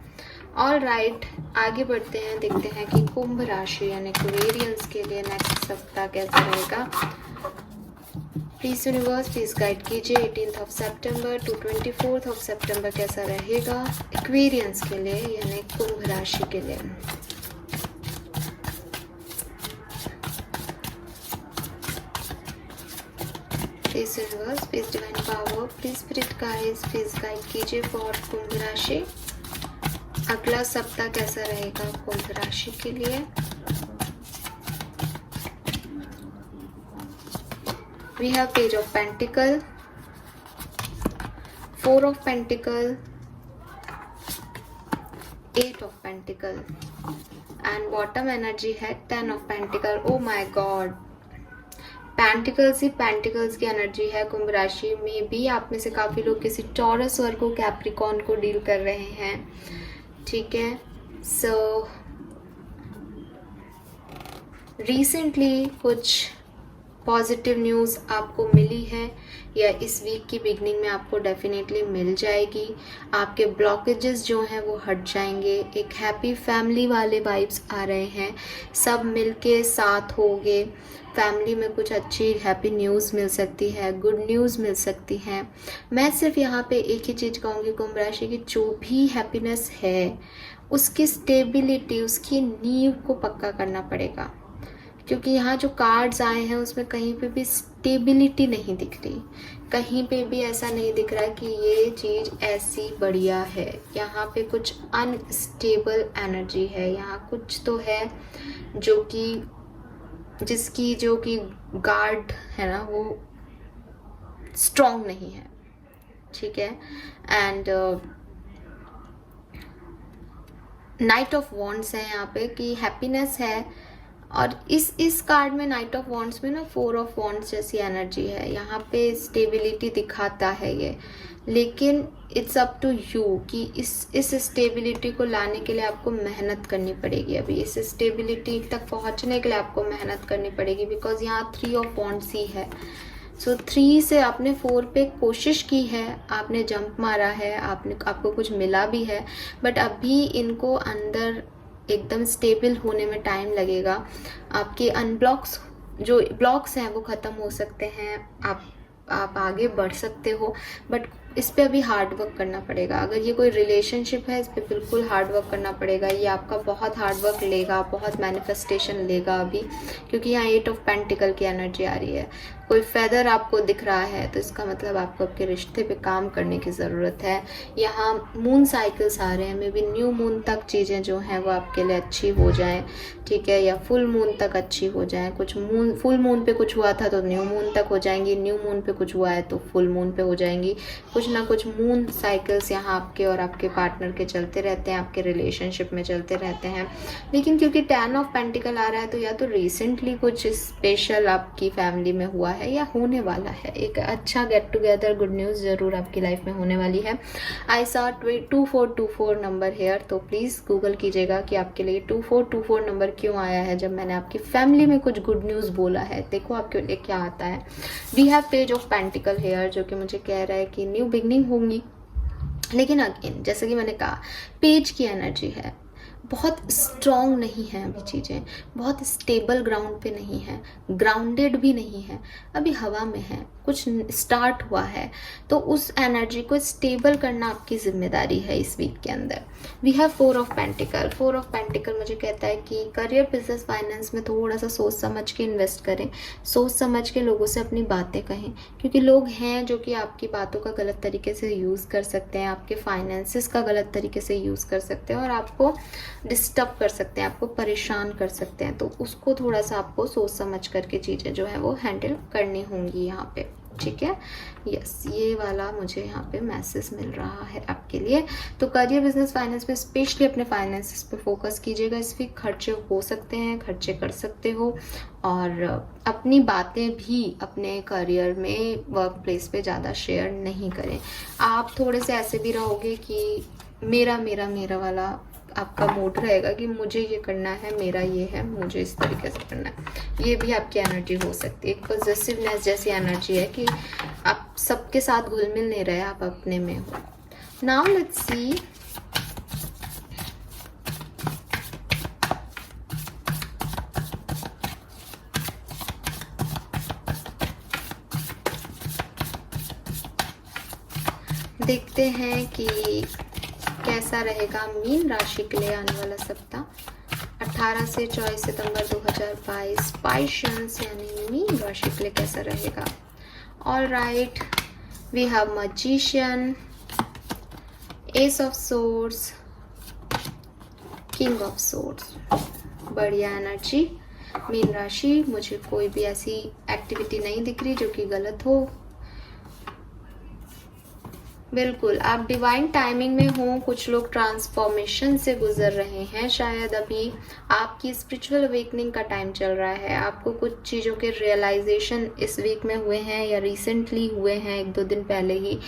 ऑल राइट, आगे बढ़ते हैं, देखते हैं कि कुंभ राशि यानी एक्वेरियंस के लिए नेक्स्ट सप्ताह कैसा रहेगा। प्लीज यूनिवर्स प्लीज गाइड कीजिए 18 ऑफ सितंबर टू 24 ऑफ सितंबर कैसा रहेगा एक्वेरियंस के लिए यानी कुंभ राशि के लिए। Please universe please divine power please spirit guides please guide कीजिए फॉर कुंभ राशि। अगला सप्ताह कैसा रहेगा कुंभ राशि के लिए। We have Page of Pentacle, Four of Pentacle, Eight of Pentacle and bottom energy है Ten of Pentacle। Oh my God, pentacles he pentacles की एनर्जी है कुंभ राशि में भी। आप में से काफ़ी लोग किसी टॉरस वर्ग को कैप्रिकॉन को डील कर रहे हैं, ठीक है। सो रिसेंटली कुछ पॉजिटिव न्यूज़ आपको मिली है या इस वीक की बिगनिंग में आपको डेफिनेटली मिल जाएगी। आपके ब्लॉकेजेस जो हैं वो हट जाएंगे। एक हैप्पी फैमिली वाले वाइब्स आ रहे हैं, सब मिलके साथ होंगे। फैमिली में कुछ अच्छी हैप्पी न्यूज़ मिल सकती है, गुड न्यूज़ मिल सकती है। मैं सिर्फ यहाँ पे एक ही चीज़ कहूँगी कुंभ राशि की, जो भी हैप्पीनेस है उसकी स्टेबिलिटी, उसकी नींव को पक्का करना पड़ेगा, क्योंकि यहाँ जो कार्ड्स आए हैं उसमें कहीं पे भी स्टेबिलिटी नहीं दिख रही। कहीं पे भी ऐसा नहीं दिख रहा कि ये चीज़ ऐसी बढ़िया है। यहाँ पे कुछ अनस्टेबल एनर्जी है, यहाँ कुछ तो है जो कि जिसकी जो कि गार्ड है ना वो स्ट्रॉन्ग नहीं है, ठीक है। एंड नाइट ऑफ वॉन्ड्स है यहाँ पे कि हैप्पीनेस है, और इस कार्ड में नाइट ऑफ वॉन्ड्स में ना फोर ऑफ वॉन्ड्स जैसी एनर्जी है। यहाँ पे स्टेबिलिटी दिखाता है ये, लेकिन इट्स अप टू यू कि इस स्टेबिलिटी को लाने के लिए आपको मेहनत करनी पड़ेगी। अभी इस स्टेबिलिटी तक पहुँचने के लिए आपको मेहनत करनी पड़ेगी, बिकॉज यहाँ 3 ऑफ वॉन्ड्स ही है। सो 3 से आपने 4 पे कोशिश की है, आपने जंप मारा है, आपको कुछ मिला भी है, बट अभी इनको अंदर एकदम स्टेबल होने में टाइम लगेगा। आपके अनब्लॉक्स जो ब्लॉक्स हैं वो ख़त्म हो सकते हैं, आप आगे बढ़ सकते हो, बट इस पे अभी हार्ड वर्क करना पड़ेगा। अगर ये कोई रिलेशनशिप है इस पे बिल्कुल हार्ड वर्क करना पड़ेगा। ये आपका बहुत हार्ड वर्क लेगा, बहुत मैनिफेस्टेशन लेगा अभी, क्योंकि यहाँ 8 ऑफ पेंटिकल की एनर्जी आ रही है। कोई फेदर आपको दिख रहा है तो इसका मतलब आपको आपके रिश्ते पे काम करने की ज़रूरत है। यहाँ मून साइकिल्स आ रहे हैं, मे बी न्यू मून तक चीज़ें जो हैं वो आपके लिए अच्छी हो जाएं, ठीक है, या फुल मून तक अच्छी हो जाएं। कुछ मून फुल मून पे कुछ हुआ था तो न्यू मून तक हो जाएंगी, न्यू मून पे कुछ हुआ है तो फुल मून पे हो जाएंगी। कुछ ना कुछ मून साइकिल्स यहाँ आपके और आपके पार्टनर के चलते रहते हैं, आपके रिलेशनशिप में चलते रहते हैं। लेकिन क्योंकि 10 ऑफ पेंटिकल आ रहा है तो या तो रिसेंटली कुछ स्पेशल आपकी फैमिली में हुआ है या होने वाला है। एक अच्छा गेट टुगेदर गुड न्यूज़ ज़रूर आपकी लाइफ में होने वाली है। आई सॉ 2424 नंबर हेयर, तो प्लीज़ गूगल कीजिएगा कि आपके लिए 2424 नंबर क्यों आया है जब मैंने आपकी फैमिली में कुछ गुड न्यूज़ बोला है। देखो आपके लिए क्या आता है। We have page of pentacle here, जो कि मुझे कह रहा है कि न्यू बिगनिंग होंगी। लेकिन अगेन जैसे कि मैंने कहा, पेज की एनर्जी है, बहुत स्ट्रॉन्ग नहीं है अभी चीज़ें, बहुत स्टेबल ग्राउंड पे नहीं है, ग्राउंडेड भी नहीं है, अभी हवा में है, कुछ स्टार्ट हुआ है। तो उस एनर्जी को स्टेबल करना आपकी जिम्मेदारी है इस वीक के अंदर। We have 4 of pentacle. 4 of pentacle मुझे कहता है कि करियर बिजनेस फाइनेंस में थोड़ा सा सोच समझ के इन्वेस्ट करें, सोच समझ के लोगों से अपनी बातें कहें, क्योंकि लोग हैं जो कि आपकी बातों का गलत तरीके से यूज़ कर सकते हैं, आपके फाइनेंसिस का गलत तरीके से यूज़ कर सकते हैं और आपको डिस्टर्ब कर सकते हैं, आपको परेशान कर सकते हैं। तो उसको थोड़ा सा आपको सोच समझ करके चीज़ें जो है वो हैंडल करनी होंगी यहाँ पे, ठीक है। यस, ये वाला मुझे यहाँ पे मैसेज मिल रहा है आपके लिए। तो करियर बिजनेस फाइनेंस में स्पेशली अपने फाइनेंसेस पे फोकस कीजिएगा। इस वीक खर्चे हो सकते हैं, खर्चे कर सकते हो, और अपनी बातें भी अपने करियर में वर्क प्लेस पे ज़्यादा शेयर नहीं करें। आप थोड़े से ऐसे भी रहोगे कि मेरा मेरा मेरा वाला आपका मूड रहेगा कि मुझे ये करना है, मेरा ये है, मुझे इस तरीके से करना है। ये भी आपकी एनर्जी हो सकती है। एक पॉजिटिवनेस जैसी एनर्जी है कि आप सबके साथ घुल मिल नहीं रहे, आप अपने में हो। नाउ लेट्स सी देखते हैं कि कैसा रहेगा मीन राशि के लिए आने वाला सप्ताह 18 से 24 सितंबर 2022 पाइशंस यानी मीन राशि के लिए कैसा रहेगा। All right, we have magician, ace of swords, king of swords. बढ़िया एनर्जी मीन राशि। मुझे कोई भी ऐसी एक्टिविटी नहीं दिख रही जो कि गलत हो। बिल्कुल आप डिवाइन टाइमिंग में हो। कुछ लोग ट्रांसफॉर्मेशन से गुजर रहे हैं, शायद अभी आपकी स्पिरिचुअल अवेकनिंग का टाइम चल रहा है। आपको कुछ चीज़ों के रियलाइजेशन इस वीक में हुए हैं या रिसेंटली हुए हैं, 1-2 दिन पहले ही।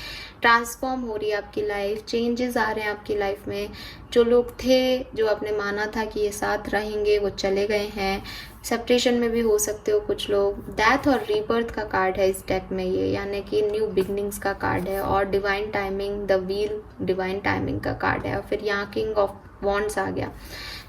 ट्रांसफॉर्म हो रही है आपकी लाइफ, चेंजेस आ रहे हैं आपकी लाइफ में। जो लोग थे, जो आपने माना था कि ये साथ रहेंगे, वो चले गए हैं। सेपरेशन में भी हो सकते हो कुछ लोग। डेथ और रीबर्थ का कार्ड है इस डेक में ये, यानी कि न्यू बिगनिंग्स का कार्ड है। और divine timing, the wheel divine timing का कार्ड है। और फिर यहाँ किंग ऑफ वॉन्ड्स आ गया।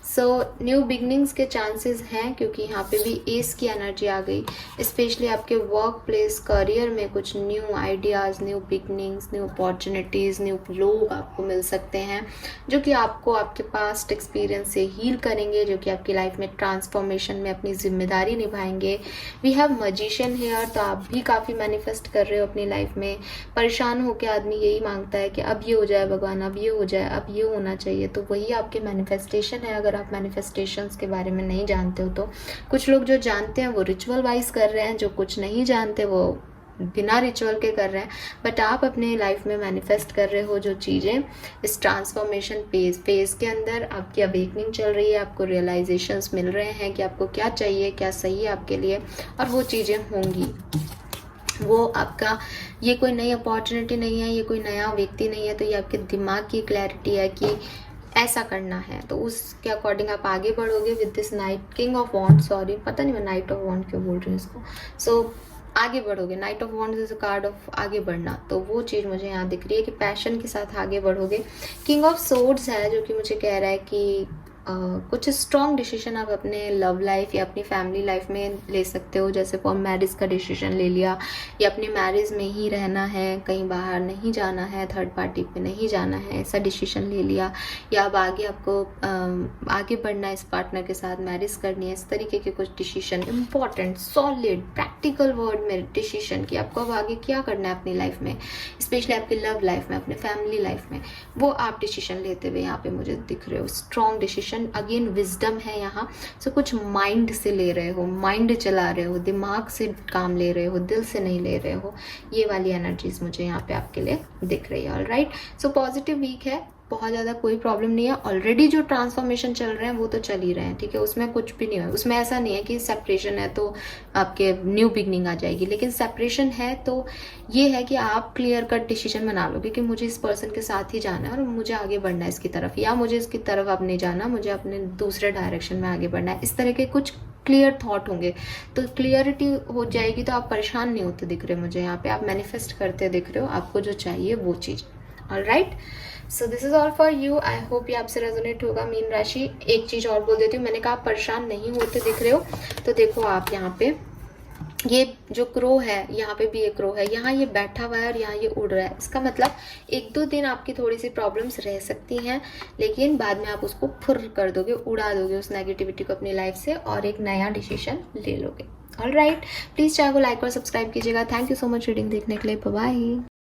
सो न्यू बिगनिंग्स के चांसेस हैं, क्योंकि यहाँ पे भी एस की एनर्जी आ गई। स्पेशली आपके वर्क प्लेस, करियर में कुछ new ideas, new beginnings, new opportunities, new लोग आपको मिल सकते हैं जो कि आपको आपके पास्ट एक्सपीरियंस से हील करेंगे, जो कि आपकी लाइफ में ट्रांसफॉर्मेशन में अपनी जिम्मेदारी निभाएंगे। वी हैव मैजिशियन हेयर, तो आप भी काफ़ी मैनिफेस्ट कर रहे हो अपनी लाइफ में। परेशान होकर आदमी यही मांगता है कि अब ये हो जाए भगवान, अब ये हो जाए, अब ये होना चाहिए। तो वही आपके मैनिफेस्टेशन है। अगर आप मैनिफेस्टेशंस के बारे में नहीं जानते हो तो कुछ लोग जो जानते हैं वो रिचुअल वाइज कर रहे हैं, जो कुछ नहीं जानते वो बिना रिचुअल के कर रहे हैं। बट आप अपने लाइफ में मैनिफेस्ट कर रहे हो जो चीज़ें इस ट्रांसफॉर्मेशन फेज के अंदर आपकी अवेकनिंग चल रही है। आपको रियलाइजेशंस मिल रहे हैं कि आपको क्या चाहिए, क्या सही है आपके लिए, और वो चीज़ें होंगी। वो आपका ये कोई नई अपॉर्चुनिटी नहीं है, ये कोई नया व्यक्ति नहीं है, तो ये आपके दिमाग की क्लैरिटी है कि ऐसा करना है। तो उसके अकॉर्डिंग आप आगे बढ़ोगे with this knight king of wand, sorry पता नहीं मैं नाइट ऑफ वॉन्ड क्यों बोल रही हूँ इसको। सो आगे बढ़ोगे। Night of wands is a card of आगे बढ़ना, तो वो चीज़ मुझे यहाँ दिख रही है कि पैशन के साथ आगे बढ़ोगे। किंग ऑफ सोर्ड्स है जो कि मुझे कह रहा है कि कुछ स्ट्रॉन्ग डिसीजन आप अपने लव लाइफ या अपनी फैमिली लाइफ में ले सकते हो। जैसे फॉर मैरिज का डिसीजन ले लिया, या अपनी मैरिज में ही रहना है, कहीं बाहर नहीं जाना है, थर्ड पार्टी पे नहीं जाना है, ऐसा डिसीजन ले लिया। या अब आगे आपको आगे बढ़ना है इस पार्टनर के साथ, मैरिज करनी है, इस तरीके के कुछ decision, important solid practical word में डिसीजन कि आपको अब आगे क्या करना है अपनी लाइफ में, स्पेशली आपकी लव लाइफ में, अपने फैमिली लाइफ में, वो आप डिसीजन लेते हुए यहाँ पे मुझे दिख रहे हो। स्ट्रॉन्ग डिसीजन, अगेन विजडम है यहाँ। सो कुछ माइंड से ले रहे हो, माइंड चला रहे हो, दिमाग से काम ले रहे हो, दिल से नहीं ले रहे हो। ये वाली एनर्जीज मुझे यहाँ पे आपके लिए दिख रही है। ऑलराइट, सो पॉजिटिव वीक है, बहुत ज़्यादा कोई प्रॉब्लम नहीं है। ऑलरेडी जो ट्रांसफॉर्मेशन चल रहे हैं वो तो चल ही रहे हैं, ठीक है, उसमें कुछ भी नहीं है। उसमें ऐसा नहीं है कि सेपरेशन है तो आपके न्यू बिगनिंग आ जाएगी, लेकिन सेपरेशन है तो ये है कि आप क्लियर कट डिसीजन बना लोगे कि मुझे इस पर्सन के साथ ही जाना है और मुझे आगे बढ़ना है इसकी तरफ, या मुझे इसकी तरफ अब नहीं जाना, मुझे अपने दूसरे डायरेक्शन में आगे बढ़ना है। इस तरह के कुछ क्लियर थॉट होंगे, तो क्लियरिटी हो जाएगी तो आप परेशान नहीं होते दिख रहे मुझे यहाँ पे। आप मैनिफेस्ट करते दिख रहे हो आपको जो चाहिए वो चीज़। Alright, so this is all for you. I hope ये आपसे रेजोनेट होगा मीन राशि। एक चीज़ और बोल देती हूँ, मैंने कहा आप परेशान नहीं होते दिख रहे हो, तो देखो आप यहाँ पे ये जो क्रो है, यहाँ पे भी एक क्रो है, यहाँ ये बैठा हुआ है और यहाँ ये उड़ रहा है। इसका मतलब 1-2 दिन आपकी थोड़ी सी प्रॉब्लम्स रह सकती हैं, लेकिन बाद में आप उसको फुर कर दोगे, उड़ा दोगे उस नेगेटिविटी को अपनी लाइफ से और एक नया डिसीजन ले लोगे। ऑलराइट, प्लीज़ चैनल को लाइक और सब्सक्राइब कीजिएगा। Thank you so much reading देखने के लिए। Bye bye.